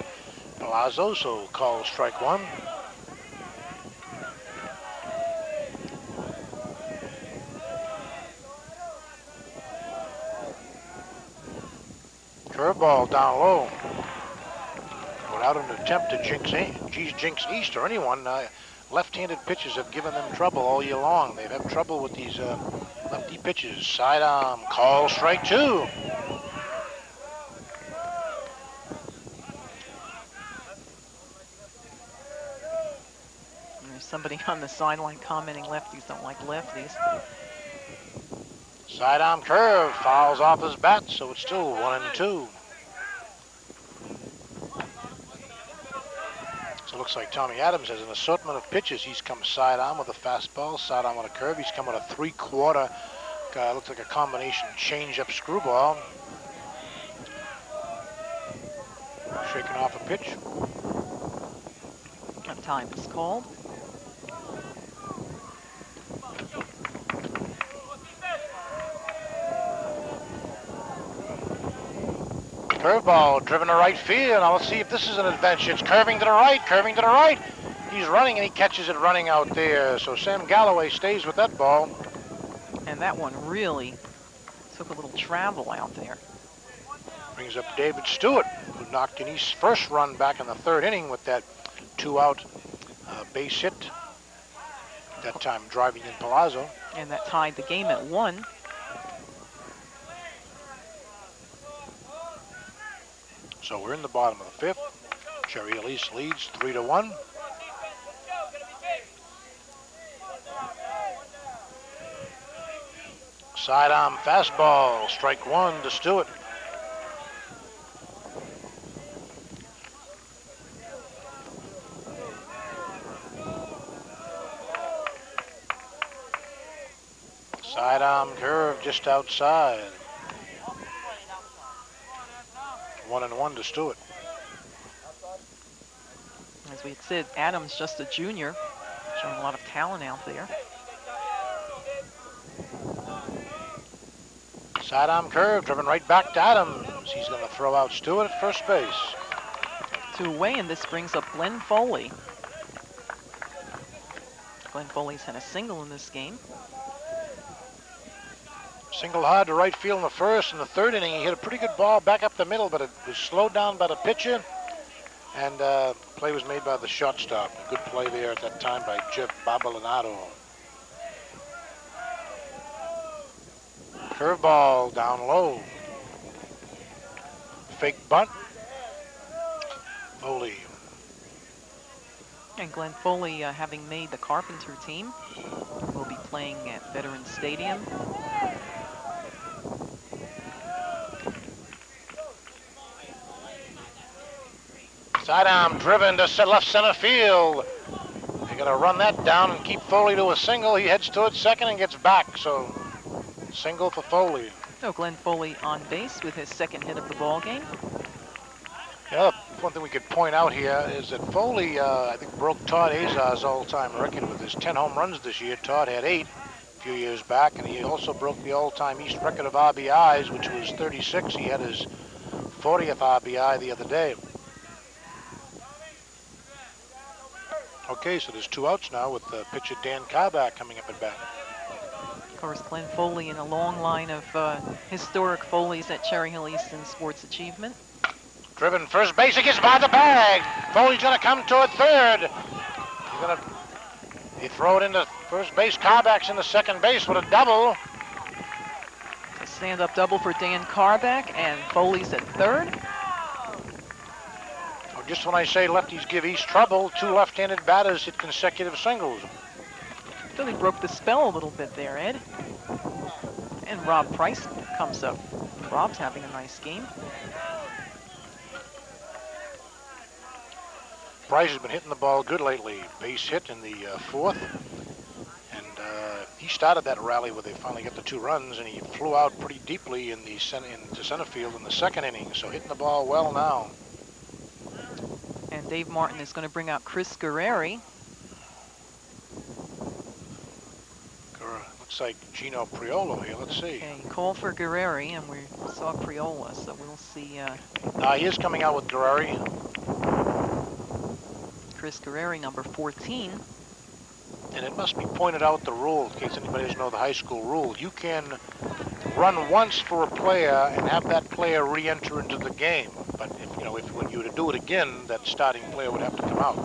[SPEAKER 3] Palazzo, so call strike one. Curveball down low. Without an attempt to jinx East or anyone, left-handed pitches have given them trouble all year long. They've had trouble with these lefty pitches. Sidearm, call strike two.
[SPEAKER 2] There's somebody on the sideline commenting lefties don't like lefties.
[SPEAKER 3] Sidearm curve, fouls off his bat, so it's still 1-2. So it looks like Tommy Adams has an assortment of pitches. He's come sidearm with a fastball, sidearm with a curve. He's come with a 3/4, looks like a combination change-up screwball. Shaking off a pitch.
[SPEAKER 2] That time is called.
[SPEAKER 3] Curveball driven to right field. Now let's see if this is an adventure. It's curving to the right, curving to the right. He's running and he catches it running out there. So Sam Galloway stays with that ball.
[SPEAKER 2] And that one really took a little travel out there.
[SPEAKER 3] Brings up David Stewart, who knocked in East's first run back in the 3rd inning with that 2-out base hit. That time driving in Palazzo.
[SPEAKER 2] And that tied the game at 1.
[SPEAKER 3] So we're in the bottom of the 5th. Cherry Hill East leads 3-1. Sidearm fastball, strike one to Stewart. Sidearm curve just outside. 1-1 to Stewart.
[SPEAKER 2] As we had said, Adams just a junior, showing a lot of talent out there.
[SPEAKER 3] Sidearm curve driven right back to Adams. He's going to throw out Stewart at first base.
[SPEAKER 2] 2 away, and this brings up Glenn Foley. Glenn Foley's had a single in this game.
[SPEAKER 3] Single hard to right field in the 1st. In the 3rd inning, he hit a pretty good ball back up the middle, but it was slowed down by the pitcher. And play was made by the shortstop. A good play there at that time by Jeff Babalinato. Curveball down low. Fake bunt. Foley.
[SPEAKER 2] And Glenn Foley, having made the Carpenter team, will be playing at Veterans Stadium.
[SPEAKER 3] Sidearm driven to left center field. They're going to run that down and keep Foley to a single. He heads towards second and gets back. So single for Foley.
[SPEAKER 2] So Glenn Foley on base with his 2nd hit of the ball game.
[SPEAKER 3] Yeah, one thing we could point out here is that Foley, I think, broke Todd Azar's all-time record with his 10 home runs this year. Todd had 8 a few years back, and he also broke the all-time East record of RBIs, which was 36. He had his 40th RBI the other day. Okay, so there's 2 outs now with pitcher Dan Carback coming up at bat.
[SPEAKER 2] Of course, Glenn Foley in a long line of historic Foleys at Cherry Hill East in sports achievement.
[SPEAKER 3] Driven first base, he gets by the bag. Foley's gonna come toward third. He's gonna throw it into first base. Carback's in the second base with a double.
[SPEAKER 2] A stand-up double for Dan Carback, and Foley's at third.
[SPEAKER 3] Just when I say lefties give East trouble, 2 left-handed batters hit consecutive singles.
[SPEAKER 2] Really broke the spell a little bit there, Ed. And Rob Price comes up. Rob's having a nice game.
[SPEAKER 3] Price has been hitting the ball good lately. Base hit in the 4th. And he started that rally where they finally got the 2 runs, and he flew out pretty deeply into center field in the 2nd inning. So hitting the ball well now.
[SPEAKER 2] And Dave Martin is going to bring out Chris Guerreri.
[SPEAKER 3] Looks like Gino Priolo here. Let's see.
[SPEAKER 2] Okay, call for Guerreri, and we saw Priola, so we'll see.
[SPEAKER 3] He is coming out with Guerreri.
[SPEAKER 2] Chris Guerreri, number 14.
[SPEAKER 3] And it must be pointed out the rule, in case anybody doesn't know the high school rule. You can run once for a player and have that player re-enter into the game. But if when you were to do it again, that starting player would have to come out.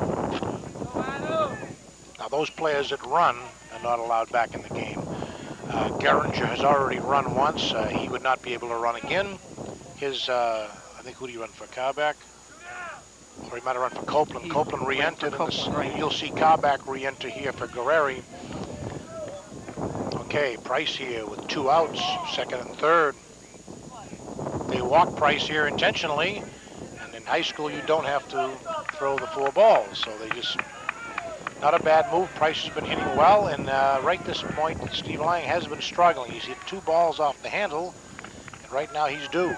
[SPEAKER 3] Now those players that run are not allowed back in the game. Geringer has already run once. He would not be able to run again. I think, who do you run for, Carback? Or he might have run for Copeland. Copeland re-entered. Right. You'll see Carback re-enter here for Guerreri. Okay, Price here with 2 outs, 2nd and 3rd. They walk Price here intentionally, and in high school you don't have to throw the 4 balls, so they just, not a bad move. Price has been hitting well, and right this point, Steve Lang has been struggling. He's hit 2 balls off the handle, and right now he's due.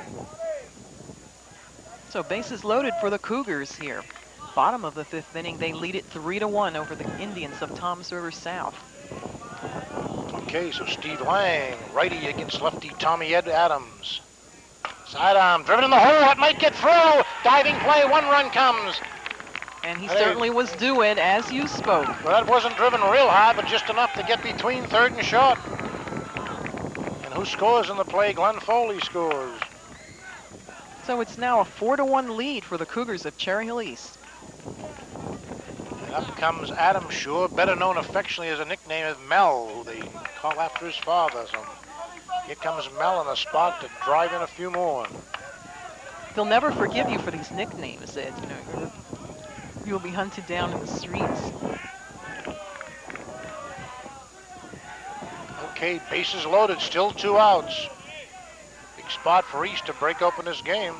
[SPEAKER 2] So bases loaded for the Cougars here. Bottom of the 5th inning, they lead it 3-1 over the Indians of Toms River South.
[SPEAKER 3] Okay, so Steve Lang, righty against lefty Tommy Ed Adams. Sidearm, driven in the hole, it might get through. Diving play, 1 run comes.
[SPEAKER 2] And he certainly was due it, as you spoke.
[SPEAKER 3] Well, that wasn't driven real high, but just enough to get between 3rd and short. And who scores in the play? Glenn Foley scores.
[SPEAKER 2] So it's now a 4-1 lead for the Cougars of Cherry Hill East.
[SPEAKER 3] And up comes Adam Shore, better known affectionately as a nickname as Mel, who they call after his father. So here comes Mel in a spot to drive in a few more.
[SPEAKER 2] They'll never forgive you for these nicknames, Ed. You'll be hunted down in the streets.
[SPEAKER 3] Okay, bases loaded, still 2 outs. Big spot for East to break open this game.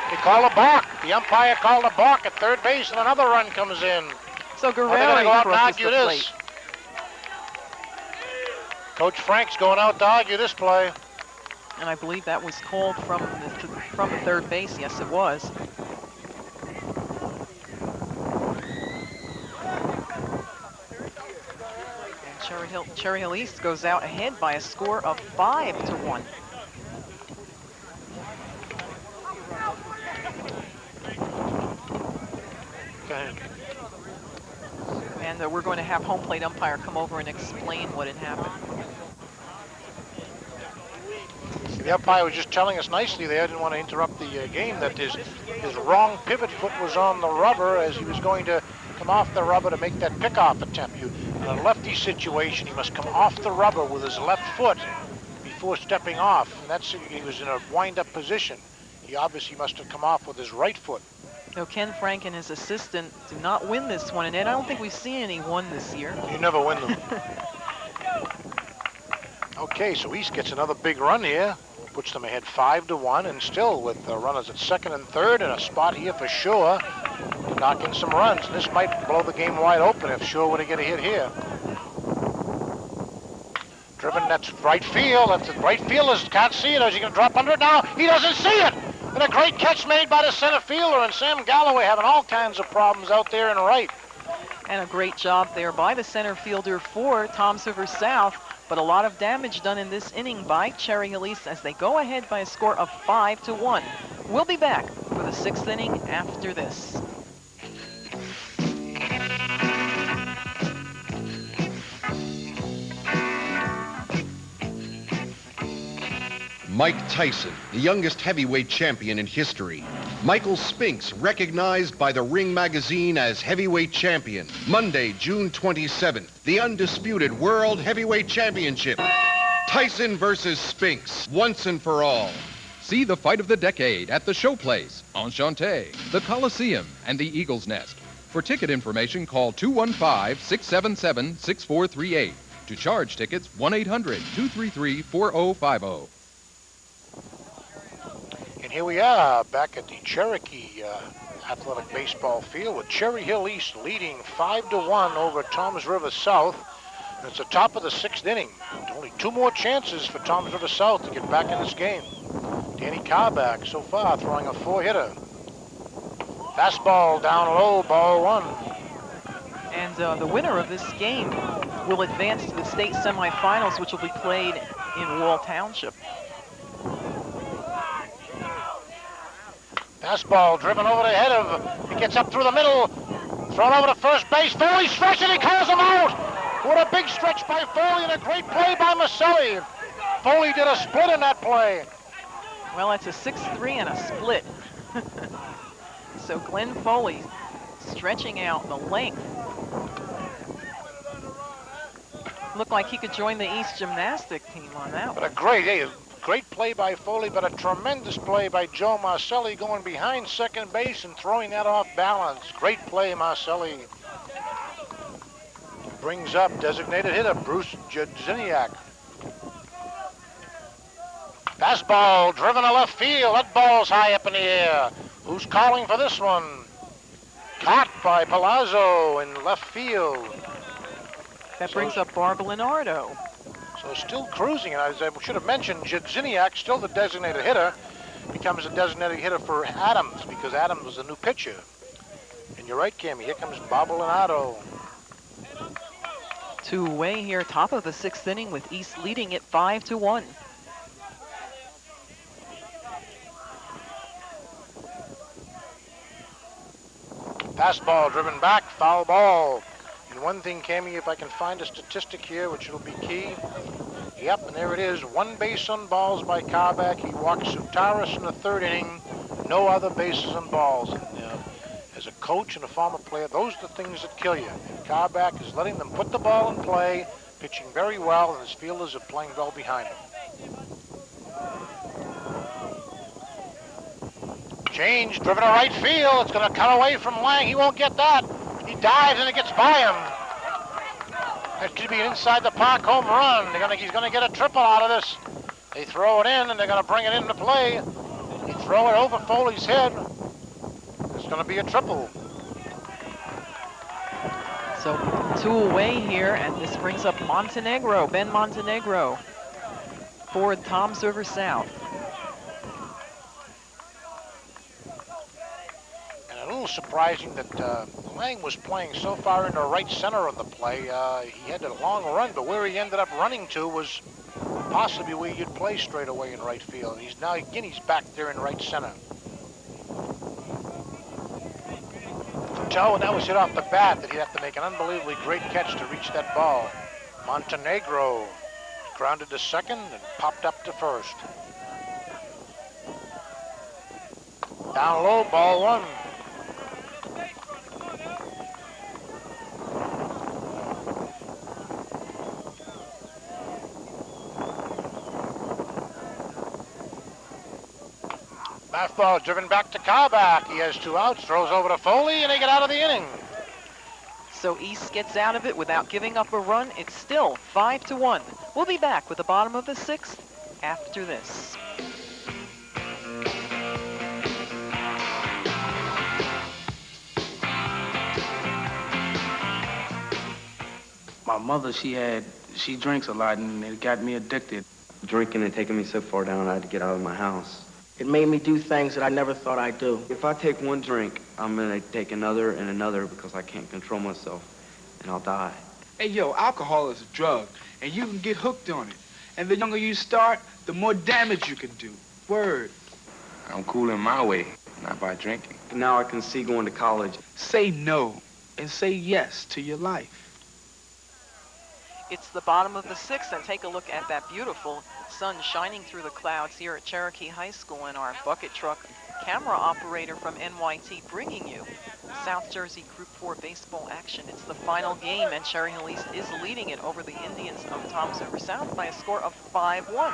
[SPEAKER 3] They call a balk. The umpire called a balk at 3rd base, and another run comes in.
[SPEAKER 2] So Guerrero crosses the plate.
[SPEAKER 3] Coach Frank's going out to argue this play.
[SPEAKER 2] And I believe that was called from the 3rd base. Yes, it was. And Cherry Hill East goes out ahead by a score of 5-1. And we're going to have home plate umpire come over and explain what had happened.
[SPEAKER 3] The umpire was just telling us nicely there, didn't want to interrupt the game, that his wrong pivot foot was on the rubber as he was going to come off the rubber to make that pickoff attempt. In a lefty situation, he must come off the rubber with his left foot before stepping off. And he was in a wind-up position. He obviously must have come off with his right foot.
[SPEAKER 2] No, Ken Frank and his assistant do not win this one, and Ed, I don't think we've seen anyone this year.
[SPEAKER 3] You never win them. Okay, so East gets another big run here, puts them ahead 5-1, and still with runners at 2nd and 3rd, and a spot here for Shore to knock in some runs. And this might blow the game wide open if Shore were to get a hit here. Driven, that's right field. That's right field. Can't see it. Is he going to drop under it now? He doesn't see it. And a great catch made by the center fielder, and Sam Galloway having all kinds of problems out there in right.
[SPEAKER 2] And a great job there by the center fielder for Toms River South, but a lot of damage done in this inning by Cherry Hill East as they go ahead by a score of 5-1. We'll be back for the 6th inning after this.
[SPEAKER 1] Mike Tyson, the youngest heavyweight champion in history. Michael Spinks, recognized by the Ring magazine as heavyweight champion. Monday, June 27th, the undisputed World Heavyweight Championship. Tyson versus Spinks, once and for all.
[SPEAKER 4] See the fight of the decade at the Showplace, Enchanté, the Coliseum, and the Eagle's Nest. For ticket information, call 215-677-6438. To charge tickets, 1-800-233-4050.
[SPEAKER 3] And here we are back at the Cherokee Athletic Baseball Field with Cherry Hill East leading 5-1 over Toms River South. And it's the top of the 6th inning. Only 2 more chances for Toms River South to get back in this game. Danny Carback so far throwing a 4-hitter. Fastball down low, ball 1.
[SPEAKER 2] And the winner of this game will advance to the state semifinals, which will be played in Wall Township.
[SPEAKER 3] Fastball driven over the head of, he gets up through the middle, thrown over to first base. Foley stretching, he calls him out. What a big stretch by Foley and a great play by Maselli. Foley did a split in that play.
[SPEAKER 2] Well, it's a 6-3 and a split. So Glenn Foley stretching out the length. Looked like he could join the East Gymnastic team on that one.
[SPEAKER 3] But a great play by Foley, but a tremendous play by Joe Marcelli going behind second base and throwing that off balance. Great play, Marcelli. Brings up designated hitter Bruce Jadziniak. Fastball driven to left field. That ball's high up in the air. Who's calling for this one? Caught by Palazzo in left field.
[SPEAKER 2] That brings up Barbara Leonardo.
[SPEAKER 3] So still cruising, and I should have mentioned Jadziniak, still the designated hitter, becomes a designated hitter for Adams because Adams was a new pitcher. And you're right, Cammy, here comes Barbara Leonardo.
[SPEAKER 2] 2 away here, top of the 6th inning with East leading it 5-1.
[SPEAKER 3] Fastball driven back, foul ball. And one thing, Cammy, if I can find a statistic here, which will be key. Yep, and there it is. 1 base on balls by Carback. He walks Sutaris in the 3rd inning. No other bases on balls. And, as a coach and a former player, those are the things that kill you. And Carback is letting them put the ball in play, pitching very well, and his fielders are playing well behind him. Change, driven to right field. It's going to cut away from Lang. He won't get that. He dives and it gets by him. That could be an inside the park home run. He's going to get a triple out of this. They throw it in and they're going to bring it into play. They throw it over Foley's head. It's going to be a triple.
[SPEAKER 2] So 2 away here, and this brings up Montenegro, Ben Montenegro, for Toms River South.
[SPEAKER 3] A little surprising that Lang was playing so far into right center of the play. He had a long run, but where he ended up running to was possibly where you'd play straight away in right field. He's now, again, he's back there in right center. Tell when that was hit off the bat that he'd have to make an unbelievably great catch to reach that ball. Montenegro grounded to second and popped up to first. Down low, ball 1. Fastball driven back to Carback. He has 2 outs, throws over to Foley, and they get out of the inning.
[SPEAKER 2] So East gets out of it without giving up a run. It's still 5-1. We'll be back with the bottom of the 6th after this.
[SPEAKER 21] My mother, she drinks a lot, and it got me addicted.
[SPEAKER 11] Drinking had taken me so far down, I had to get out of my house.
[SPEAKER 21] It made me do things that I never thought I'd do.
[SPEAKER 6] If I take one drink, I'm gonna take another and another because I can't control myself, and I'll die.
[SPEAKER 22] Hey, yo, alcohol is a drug, and you can get hooked on it. And the younger you start, the more damage you can do. Word.
[SPEAKER 6] I'm cool in my way, not by drinking. Now I can see going to college.
[SPEAKER 22] Say no and say yes to your life.
[SPEAKER 2] It's the bottom of the sixth, and take a look at that beautiful sun shining through the clouds here at Cherokee High School, and our bucket truck camera operator from NYT bringing you South Jersey Group 4 baseball action. It's the final game, and Cherry Hill East is leading it over the Indians of Toms River South by a score of 5-1.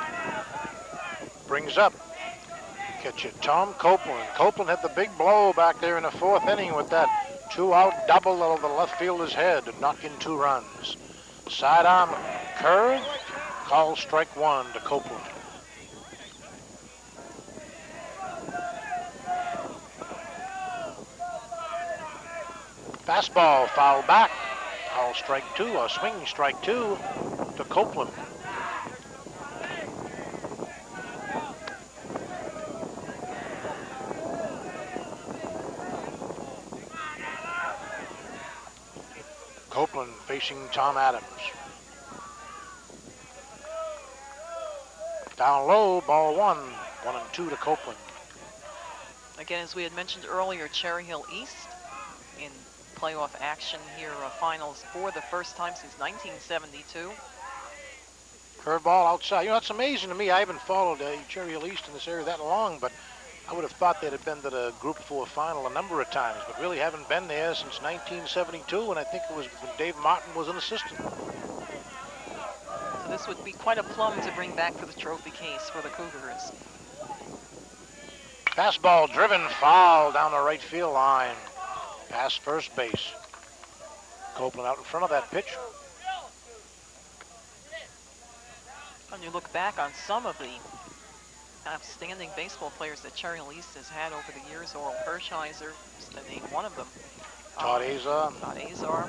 [SPEAKER 3] Brings up catcher Tom Copeland. Copeland had the big blow back there in the fourth inning with that two-out double over the left fielder's head to knock in 2 runs. Sidearm curve, call strike 1 to Copeland. Fastball foul back, call strike 2, or swinging strike 2 to Copeland. Copeland facing Tom Adams. Down low, ball 1, 1-2 to Copeland.
[SPEAKER 2] Again, as we had mentioned earlier, Cherry Hill East in playoff action here, finals for the first time since 1972.
[SPEAKER 3] Curveball outside. You know, it's amazing to me. I haven't followed Cherry Hill East in this area that long, but I would have thought they'd have been to the Group 4 final a number of times, but really haven't been there since 1972, and I think it was when Dave Martin was an assistant.
[SPEAKER 2] So this would be quite a plum to bring back for the trophy case for the Cougars.
[SPEAKER 3] Fastball driven foul down the right field line. Past first base. Copeland out in front of that pitch.
[SPEAKER 2] When you look back on some of the outstanding baseball players that Cherry Hill East has had over the years, Oral Hershiser, just to name one of them.
[SPEAKER 3] Todd Azar.
[SPEAKER 2] Todd Azar.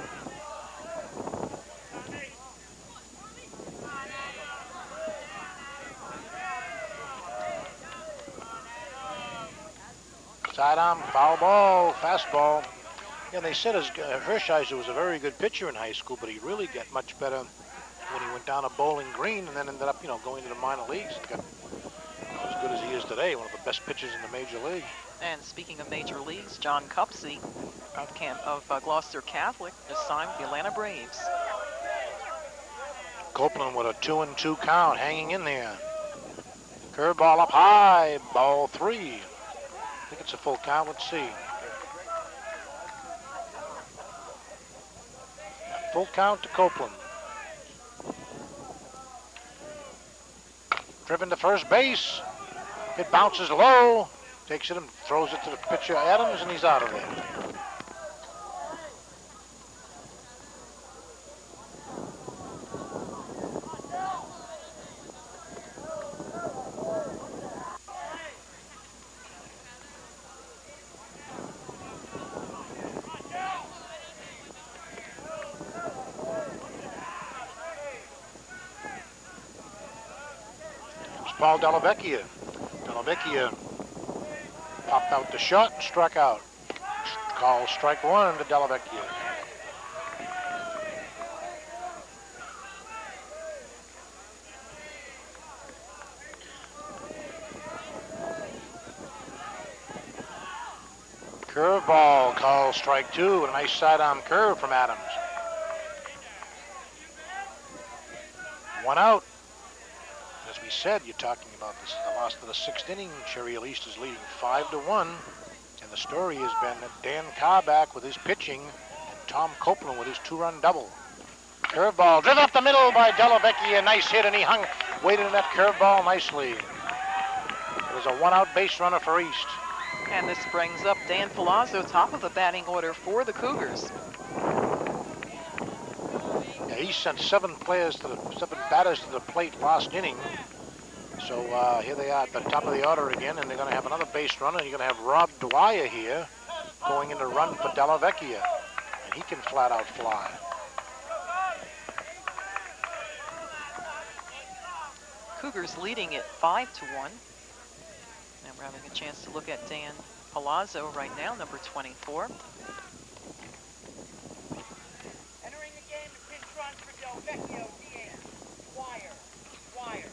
[SPEAKER 3] Sidearm, foul ball, fastball. Yeah, they said Hershiser was a very good pitcher in high school, but he really got much better when he went down to Bowling Green and then ended up, going to the minor leagues and got as good as he is today, one of the best pitchers in the major league.
[SPEAKER 2] And speaking of major leagues, John Cupsey of Gloucester Catholic is signed with the Atlanta Braves.
[SPEAKER 3] Copeland with a 2-2 count, hanging in there. Curveball up high, ball 3. I think it's a full count, let's see. Full count to Copeland. Driven to first base. It bounces low, takes it and throws it to the pitcher Adams, and he's out of there. Paul Dellavecchia. Dellavecchia popped out the shot and struck out. Call strike 1 to Dellavecchia. Curveball, call strike 2, a nice sidearm curve from Adams. 1 out. As we said, you're talking about this, the loss of the 6th inning. Cherry Hill East is leading 5-1. And the story has been that Dan Carback with his pitching and Tom Copeland with his 2-run double. Curveball driven up the middle by Dellavecchia. Nice hit, and he waited in that curveball nicely. There's a 1-out base runner for East.
[SPEAKER 2] And this brings up Dan Palazzo, top of the batting order for the Cougars.
[SPEAKER 3] Yeah, he sent 7 batters to the plate last inning. So here they are at the top of the order again, and they're going to have another base runner. You're going to have Rob Dwyer here going in to run for Dellavecchia, and he can flat out fly.
[SPEAKER 2] Cougars leading it 5-1. And We're having a chance to look at Dan Palazzo right now, number 24.
[SPEAKER 8] Entering the game, the pinch run for Del Vecchio, DH. Dwyer.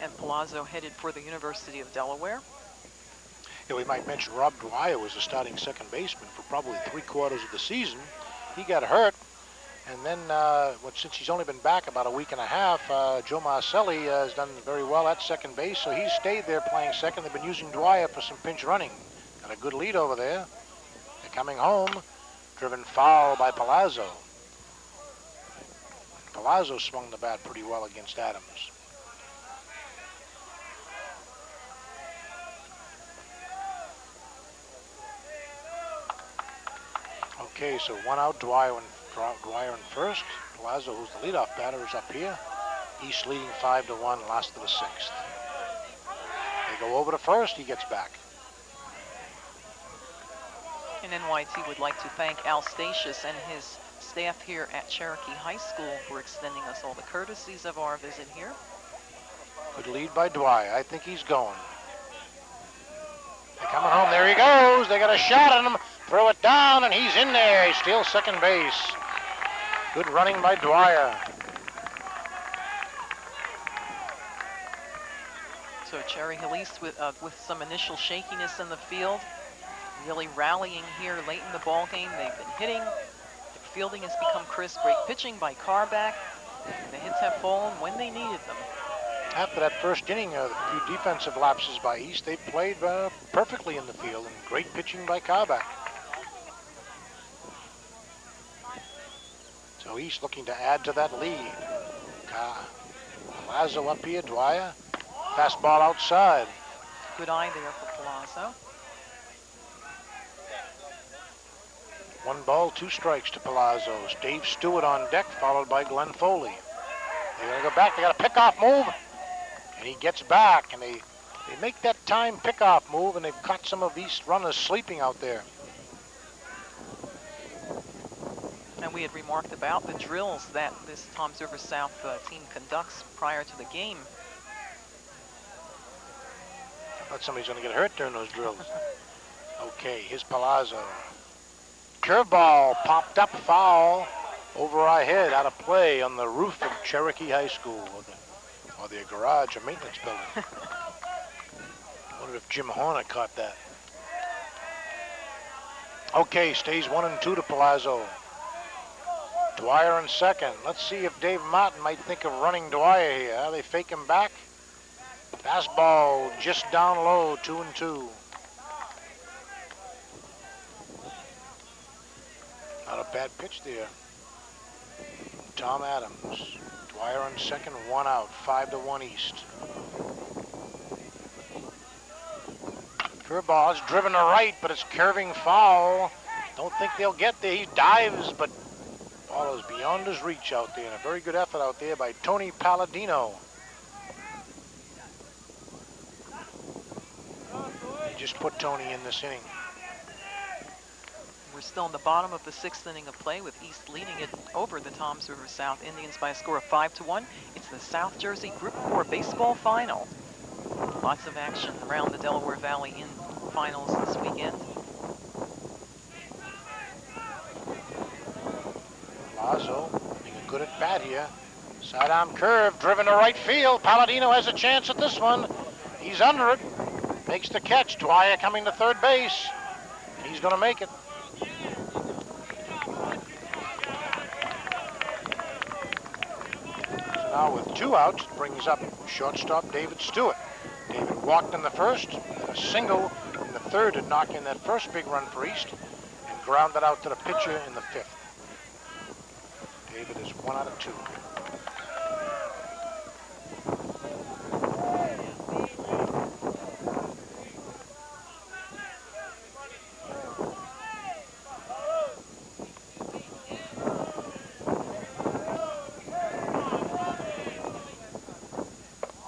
[SPEAKER 2] And Palazzo headed for the University of Delaware.
[SPEAKER 3] Yeah, we might mention Rob Dwyer was the starting second baseman for probably 3/4 of the season. He got hurt, and then since he's only been back about a week and a half, Joe Marcelli has done very well at second base, so he's stayed there playing second. They've been using Dwyer for some pinch running. Got a good lead over there. They're coming home, driven foul by Palazzo. Palazzo swung the bat pretty well against Adams. Okay, so 1 out, Dwyer in first. Palazzo, who's the leadoff batter, is up here. East leading 5-1, last of the 6th. They go over to first, he gets back.
[SPEAKER 2] And NYT would like to thank Al Statius and his staff here at Cherokee High School for extending us all the courtesies of our visit here.
[SPEAKER 3] Good lead by Dwyer. I think he's going. They're coming home. There he goes. They got a shot at him. Throw it down, and he's in there. He steals second base. Good running by Dwyer.
[SPEAKER 2] So Cherry Hill East with some initial shakiness in the field, really rallying here late in the ball game. They've been hitting. Their fielding has become crisp. Great pitching by Carback. The hits have fallen when they needed them.
[SPEAKER 3] After that first inning, a few defensive lapses by East, they played perfectly in the field, and great pitching by Carback. So East looking to add to that lead. Palazzo up here, Dwyer. Fastball outside.
[SPEAKER 2] Good eye there for Palazzo.
[SPEAKER 3] 1 ball, 2 strikes to Palazzo. Dave Stewart on deck, followed by Glenn Foley. They're going to go back. They got a pickoff move. And he gets back, and they make that time pickoff move, and they've caught some of East runners sleeping out there.
[SPEAKER 2] And we had remarked about the drills that this Toms River South team conducts prior to the game.
[SPEAKER 3] I thought somebody's going to get hurt during those drills. Okay, here's Palazzo. Curveball popped up, foul over our head, out of play on the roof of Cherokee High School, or their garage or maintenance building. I wonder if Jim Horner caught that. Okay, stays 1-2 to Palazzo. Dwyer in second. Let's see if Dave Martin might think of running Dwyer here. Are they fake him back? Fastball just down low, 2-2. Not a bad pitch there. Tom Adams. Dwyer on second, 1 out, 5-1 East. Curveball is driven to right, but it's curving foul. Don't think they'll get there. He dives, but ball is beyond his reach out there. And a very good effort out there by Tony Palladino. He just put Tony in this inning.
[SPEAKER 2] We're still in the bottom of the 6th inning of play with East leading it over the Toms River South Indians by a score of 5-1. It's the South Jersey Group 4 baseball final. Lots of action around the Delaware Valley in finals this weekend.
[SPEAKER 3] Palazzo being a good at bat here. Sidearm curve driven to right field. Palladino has a chance at this one. He's under it. Makes the catch. Dwyer coming to third base. He's going to make it. So now with 2 outs, it brings up shortstop David Stewart. David walked in the first, and a single in the third to knock in that first big run for East, and grounded out to the pitcher in the 5th. David is 1 out of 2.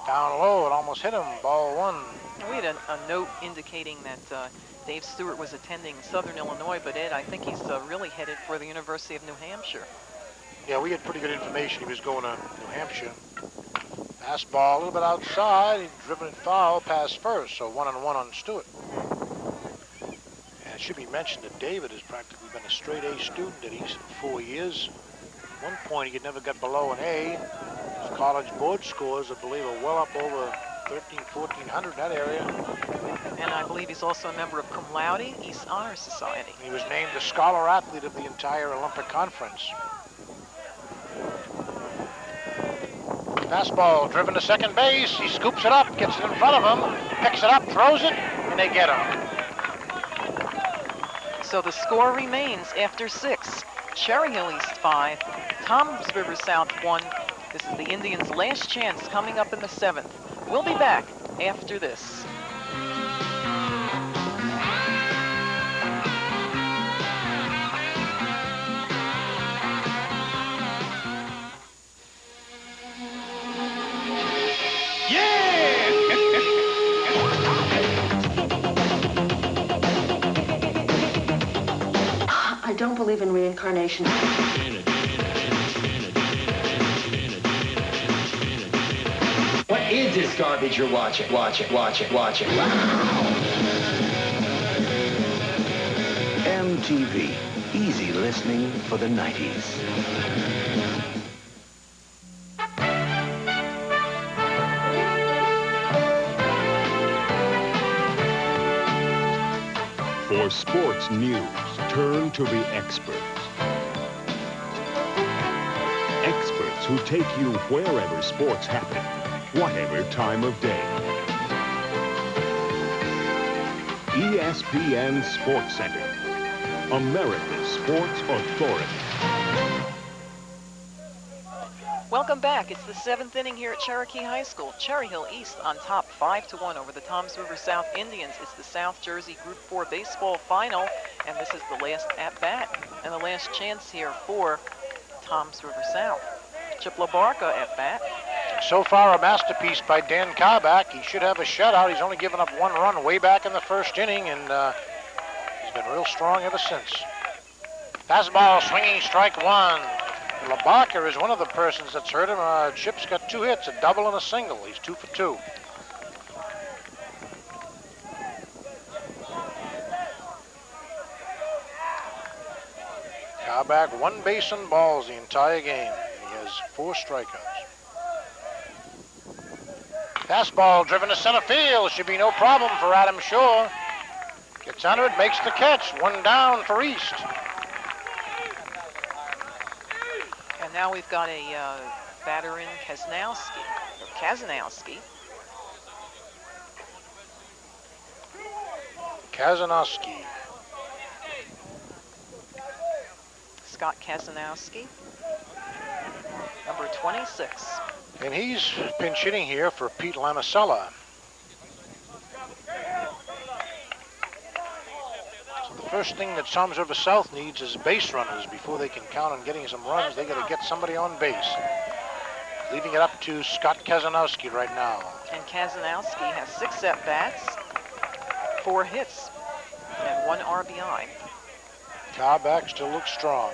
[SPEAKER 3] Down low, it almost hit him, ball 1.
[SPEAKER 2] We had a note indicating that Dave Stewart was attending Southern Illinois, but Ed, I think he's really headed for the University of New Hampshire.
[SPEAKER 3] Yeah, we had pretty good information he was going to New Hampshire. Fastball a little bit outside. He's driven it foul past first, so 1-1 on Stewart. And it should be mentioned that David has practically been a straight A student at East for 4 years. At one point, he had never got below an A. His college board scores, I believe, are well up over 1,400 in that area.
[SPEAKER 2] And I believe he's also a member of Cum Laude East Honor Society.
[SPEAKER 3] He was named the Scholar Athlete of the entire Olympic Conference. Fastball driven to second base. He scoops it up, gets it in front of him, picks it up, throws it, and they get him.
[SPEAKER 2] So the score remains after 6. Cherry Hill East 5, Toms River South 1. This is the Indians' last chance coming up in the 7th. We'll be back after this.
[SPEAKER 19] I don't believe in reincarnation.
[SPEAKER 5] What is this garbage you're watching? Watch it.
[SPEAKER 10] MTV. Easy listening for the 90s.
[SPEAKER 7] For sports news, turn to the experts. Experts who take you wherever sports happen, whatever time of day. ESPN Sports Center, America's sports authority.
[SPEAKER 2] Welcome back. It's the 7th inning here at Cherokee High School. Cherry Hill East on top 5-1 over the Toms River South Indians. It's the South Jersey Group 4 baseball final, and this is the last at-bat and the last chance here for Toms River South. Chip LaBarca at bat.
[SPEAKER 3] So far, a masterpiece by Dan Karbach. He should have a shutout. He's only given up 1 run way back in the first inning, and he's been real strong ever since. Fastball, swinging, strike 1. LaBarca is one of the persons that's hurt him. Chip's got 2 hits, a double and a single. He's 2 for 2. Karbach 1 base on balls the entire game. He has 4 strikeouts. Fastball driven to center field. Should be no problem for Adam Shaw. Gets under it, makes the catch. 1 down for East.
[SPEAKER 2] And now we've got a batter in Kazanowski.
[SPEAKER 3] Kazanowski.
[SPEAKER 2] Scott Kazanowski, number 26.
[SPEAKER 3] And he's pinch hitting here for Pete Lamasella. So the first thing that Toms River South needs is base runners. Before they can count on getting some runs, they got to get somebody on base. Leaving it up to Scott Kazanowski right now.
[SPEAKER 2] And Kazanowski has 6 at-bats, 4 hits, and 1 RBI.
[SPEAKER 3] Karbach still looks strong.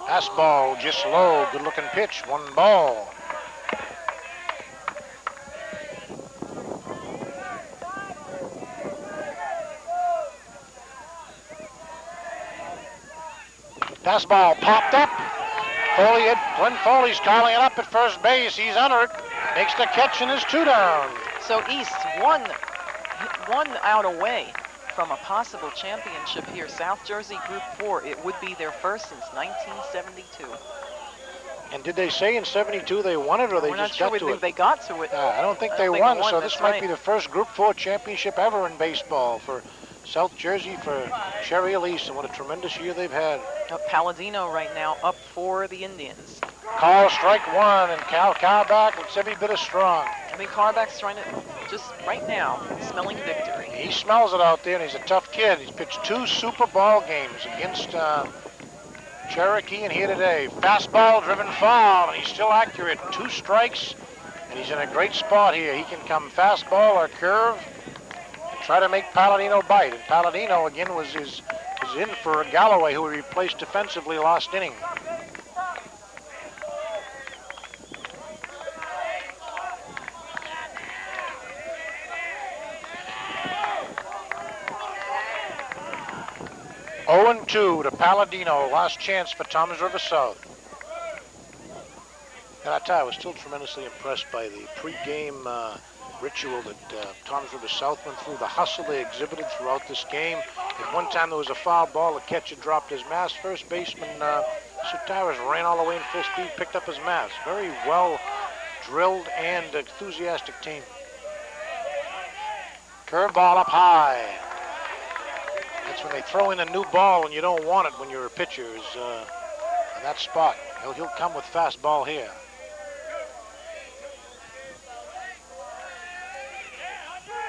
[SPEAKER 3] Fastball just low, good looking pitch, 1 ball. Fastball popped up. Glenn Foley's calling it up at first base. He's under it. Makes the catch and is 2 down.
[SPEAKER 2] So East one out away from a possible championship here. South Jersey Group 4. It would be their first since 1972.
[SPEAKER 3] And did they say in 72 they won it, or they
[SPEAKER 2] We're
[SPEAKER 3] just
[SPEAKER 2] not
[SPEAKER 3] got
[SPEAKER 2] sure
[SPEAKER 3] to it?
[SPEAKER 2] they got to it.
[SPEAKER 3] I don't think they won, so this might be the first Group 4 championship ever in baseball for South Jersey, for Cherry Hill East, and what a tremendous year they've had.
[SPEAKER 2] Palladino right now up for the Indians.
[SPEAKER 3] Call strike 1, and Cal Karbach looks every bit as strong.
[SPEAKER 2] I mean, Karbach's trying to, just right now, smelling victory.
[SPEAKER 3] He smells it out there, and he's a tough kid. He's pitched 2 Super Bowl games against Cherokee and here today. Fastball driven foul, and he's still accurate. 2 strikes, and he's in a great spot here. He can come fastball or curve and try to make Palladino bite. And Palladino, again, was in for Galloway, who he replaced defensively last inning. 0-2 to Palladino. Last chance for Toms River South. And I tell you, I was still tremendously impressed by the pregame ritual that Toms River South went through, the hustle they exhibited throughout this game. At one time, there was a foul ball. The catcher dropped his mask. First baseman Sutaras ran all the way in full speed, picked up his mask. Very well drilled and enthusiastic team. Curveball up high. That's when they throw in a new ball and you don't want it when you're a pitcher, is in that spot. He'll come with fastball here.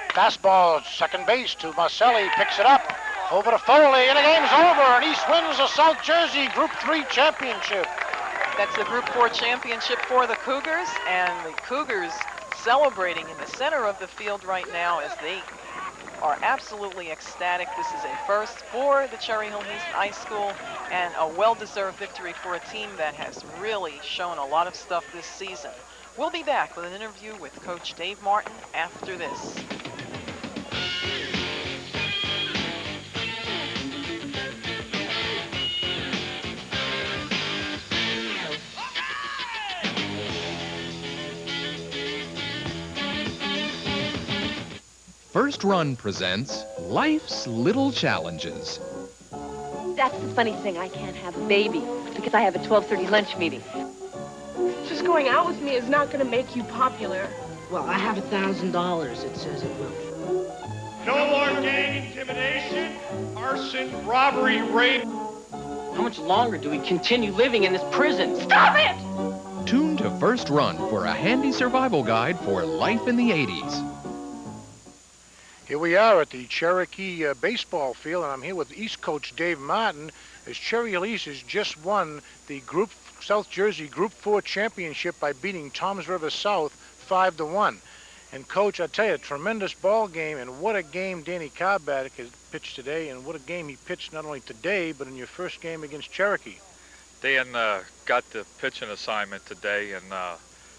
[SPEAKER 3] Fastball, second base to Marcelli, picks it up, over to Foley, and the game's over, and East wins the South Jersey Group 3 championship.
[SPEAKER 2] That's the Group 4 championship for the Cougars, and the Cougars celebrating in the center of the field right now as they are absolutely ecstatic. This is a first for the Cherry Hill High School and a well-deserved victory for a team that has really shown a lot of stuff this season. We'll be back with an interview with Coach Dave Martin after this.
[SPEAKER 4] First Run presents Life's Little Challenges.
[SPEAKER 19] That's the funny thing. I can't have a baby because I have a 12:30 lunch meeting.
[SPEAKER 9] Just going out with me is not going to make you popular.
[SPEAKER 21] Well, I have $1,000. It says it will.
[SPEAKER 13] No more gang intimidation, arson, robbery, rape.
[SPEAKER 21] How much longer do we continue living in this prison? Stop it!
[SPEAKER 4] Tune to First Run for a handy survival guide for life in the 80s.
[SPEAKER 3] Here we are at the Cherokee baseball field, and I'm here with East coach Dave Martin, as Cherry Hill East has just won the South Jersey Group 4 championship by beating Toms River South 5-1. And coach, I tell you, a tremendous ball game, and what a game Danny Carbatic has pitched today, and what a game he pitched not only today, but in your first game against Cherokee.
[SPEAKER 23] Dan got the pitching assignment today and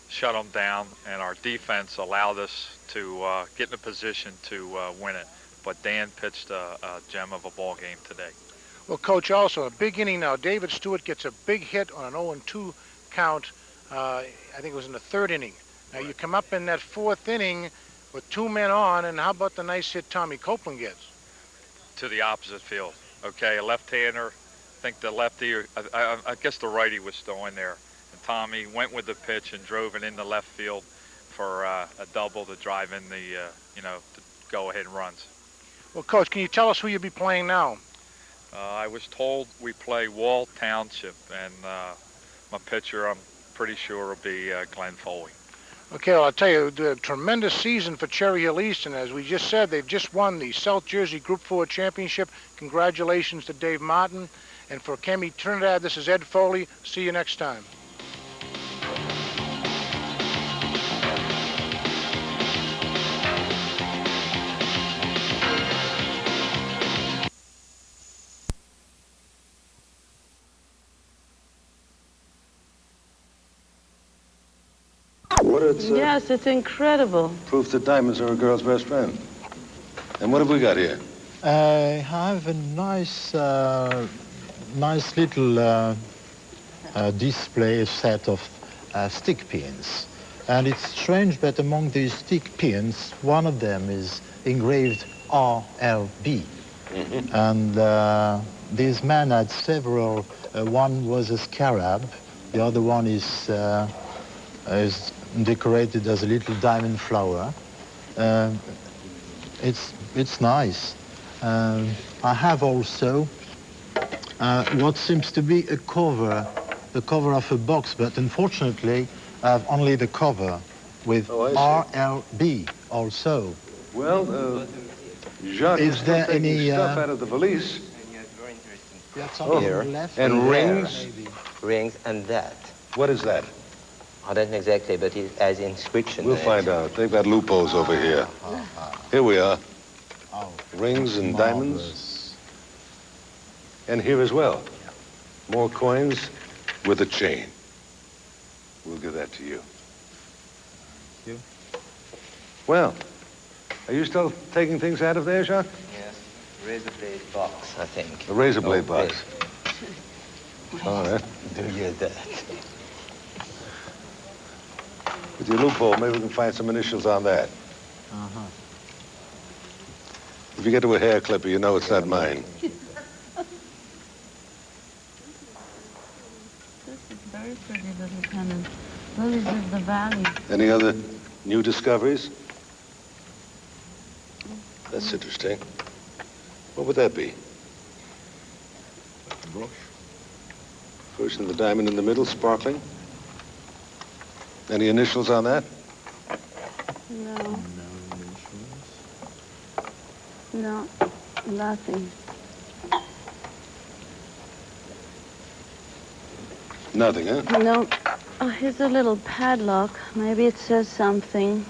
[SPEAKER 23] shut them down, and our defense allowed us to get in a position to win it. But Dan pitched a gem of a ball game today.
[SPEAKER 3] Well, coach, also a big inning now. David Stewart gets a big hit on an 0-2 count. I think it was in the third inning. Now you come up in that fourth inning with 2 men on, and how about the nice hit Tommy Copeland gets?
[SPEAKER 23] To the opposite field. Okay, a left-hander. I think the lefty, I guess the righty was still in there. And Tommy went with the pitch and drove it into left field for a double to drive in the, the go-ahead runs.
[SPEAKER 3] Well, coach, can you tell us who you'll be playing now?
[SPEAKER 23] I was told we play Wall Township, and my pitcher, I'm pretty sure, will be Glenn Foley.
[SPEAKER 3] Okay, well, I'll tell you, a tremendous season for Cherry Hill East, and as we just said, they've just won the South Jersey Group 4 championship. Congratulations to Dave Martin. And for Kemi Trinidad, this is Ed Foley. See you next time.
[SPEAKER 24] Yes, it's incredible.
[SPEAKER 25] Proof that diamonds are a girl's best friend. And what have we got here?
[SPEAKER 26] I have a nice little display set of stick pins. And it's strange, but among these stick pins, one of them is engraved RLB. Mm-hmm. And these men had several. One was a scarab. The other one is decorated as a little diamond flower. It's nice. I have also what seems to be the cover of a box, but unfortunately I have only the cover with RLB also.
[SPEAKER 25] Well, Jacques is there any stuff out of the valise?
[SPEAKER 26] Here.
[SPEAKER 25] And rings?
[SPEAKER 27] Rings and that.
[SPEAKER 25] What is that?
[SPEAKER 27] I don't know exactly, but it has inscription.
[SPEAKER 25] We'll find out. They've got loopholes over here. Here we are. Rings and diamonds. And here as well. More coins with a chain. We'll give that to you.
[SPEAKER 26] Thank you.
[SPEAKER 25] Well, are you still taking things out of there, Jacques?
[SPEAKER 27] Yes. Razor blade box, I think.
[SPEAKER 25] A razor blade box. All right.
[SPEAKER 27] Do you that?
[SPEAKER 25] With your loophole, maybe we can find some initials on that.
[SPEAKER 26] Uh-huh.
[SPEAKER 25] If you get to a hair clipper, you know it's not mine.
[SPEAKER 24] This is very pretty little pennant. Lilies of the valley.
[SPEAKER 25] Any other new discoveries? That's interesting. What would that be?
[SPEAKER 26] Brooch.
[SPEAKER 25] Brooch and the diamond in the middle, sparkling. Any initials on that?
[SPEAKER 24] No. No, nothing.
[SPEAKER 25] Nothing, huh?
[SPEAKER 24] No. Oh, here's a little padlock. Maybe it says something.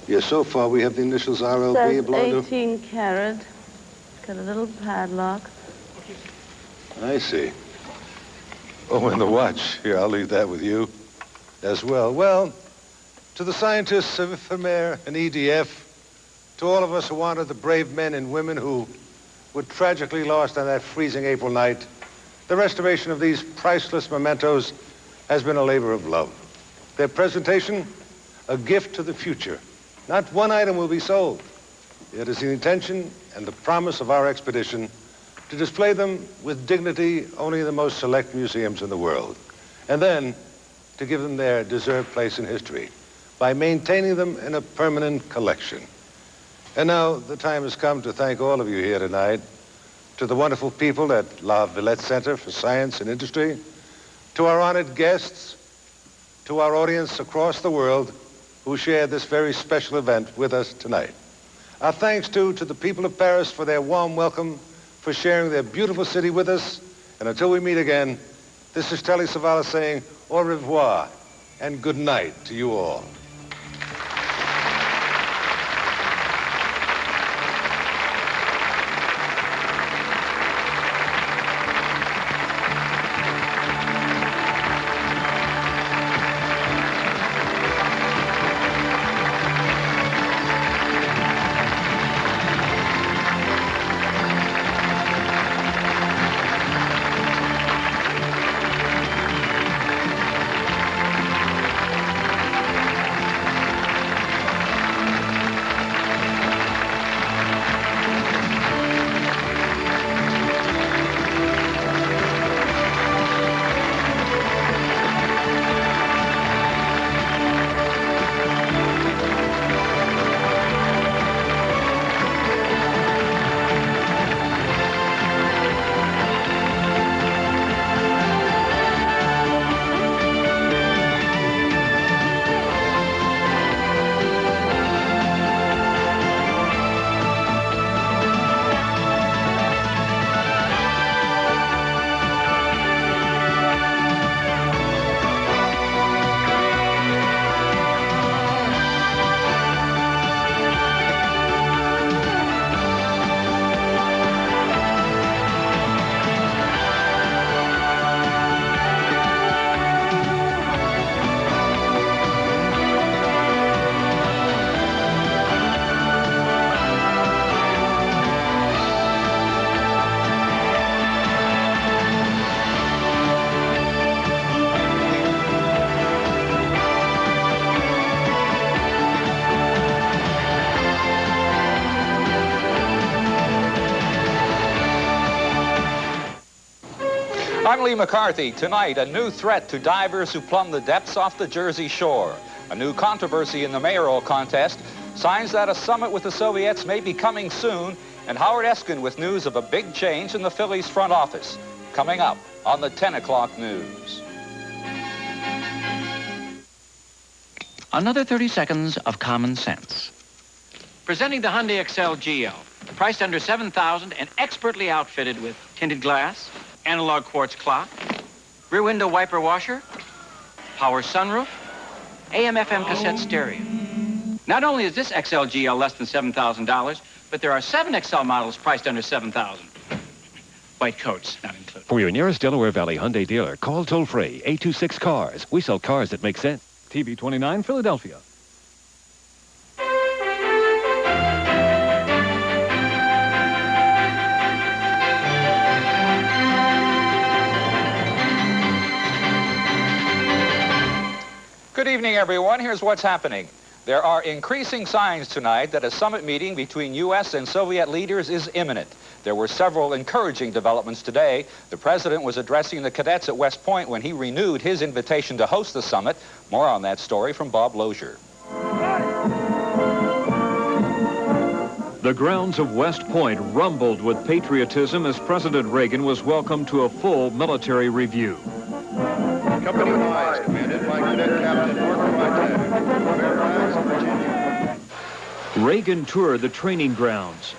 [SPEAKER 25] Yes, so far we have the initials RLB.
[SPEAKER 24] Says
[SPEAKER 25] belong to-
[SPEAKER 24] 18 carat. Got a little padlock.
[SPEAKER 25] I see. Oh, and the watch. Here, I'll leave that with you as well. Well, to the scientists of Ephemer and EDF, to all of us who honor the brave men and women who were tragically lost on that freezing April night, the restoration of these priceless mementos has been a labor of love. Their presentation, a gift to the future. Not one item will be sold. It is the intention and the promise of our expedition to display them with dignity only in the most select museums in the world, and then to give them their deserved place in history by maintaining them in a permanent collection. And now the time has come to thank all of you here tonight, to the wonderful people at La Villette Center for Science and Industry, to our honored guests, to our audience across the world who shared this very special event with us tonight. Our thanks, too, to the people of Paris for their warm welcome, for sharing their beautiful city with us. And until we meet again, this is Telly Savalas saying au revoir and good night to you all.
[SPEAKER 12] I'm Lee McCarthy. Tonight, a new threat to divers who plumb the depths off the Jersey Shore. A new controversy in the mayoral contest. Signs that a summit with the Soviets may be coming soon. And Howard Eskin with news of a big change in the Phillies front office. Coming up on the 10 o'clock news.
[SPEAKER 14] Another 30 seconds of common sense.
[SPEAKER 21] Presenting the Hyundai XL GL, priced under $7,000 and expertly outfitted with tinted glass, analog quartz clock, rear window wiper washer, power sunroof, AM/FM cassette stereo. Not only is this XL GL less than $7,000, but there are 7 XL models priced under $7,000. White coats not included.
[SPEAKER 15] For your nearest Delaware Valley Hyundai dealer, call toll-free 826-CARS. We sell cars that make sense.
[SPEAKER 16] TV 29, Philadelphia.
[SPEAKER 12] evening, everyone. Here's what's happening. There are increasing signs tonight that a summit meeting between U.S. and Soviet leaders is imminent. There were several encouraging developments today. The president was addressing the cadets at West Point when he renewed his invitation to host the summit. More on that story from Bob Lozier.
[SPEAKER 16] The grounds of West Point rumbled with patriotism as President Reagan was welcomed to a full military review.
[SPEAKER 1] Company 5, commanded by Cadet Captain Mark Fairfax, Virginia.
[SPEAKER 16] Reagan toured the training grounds,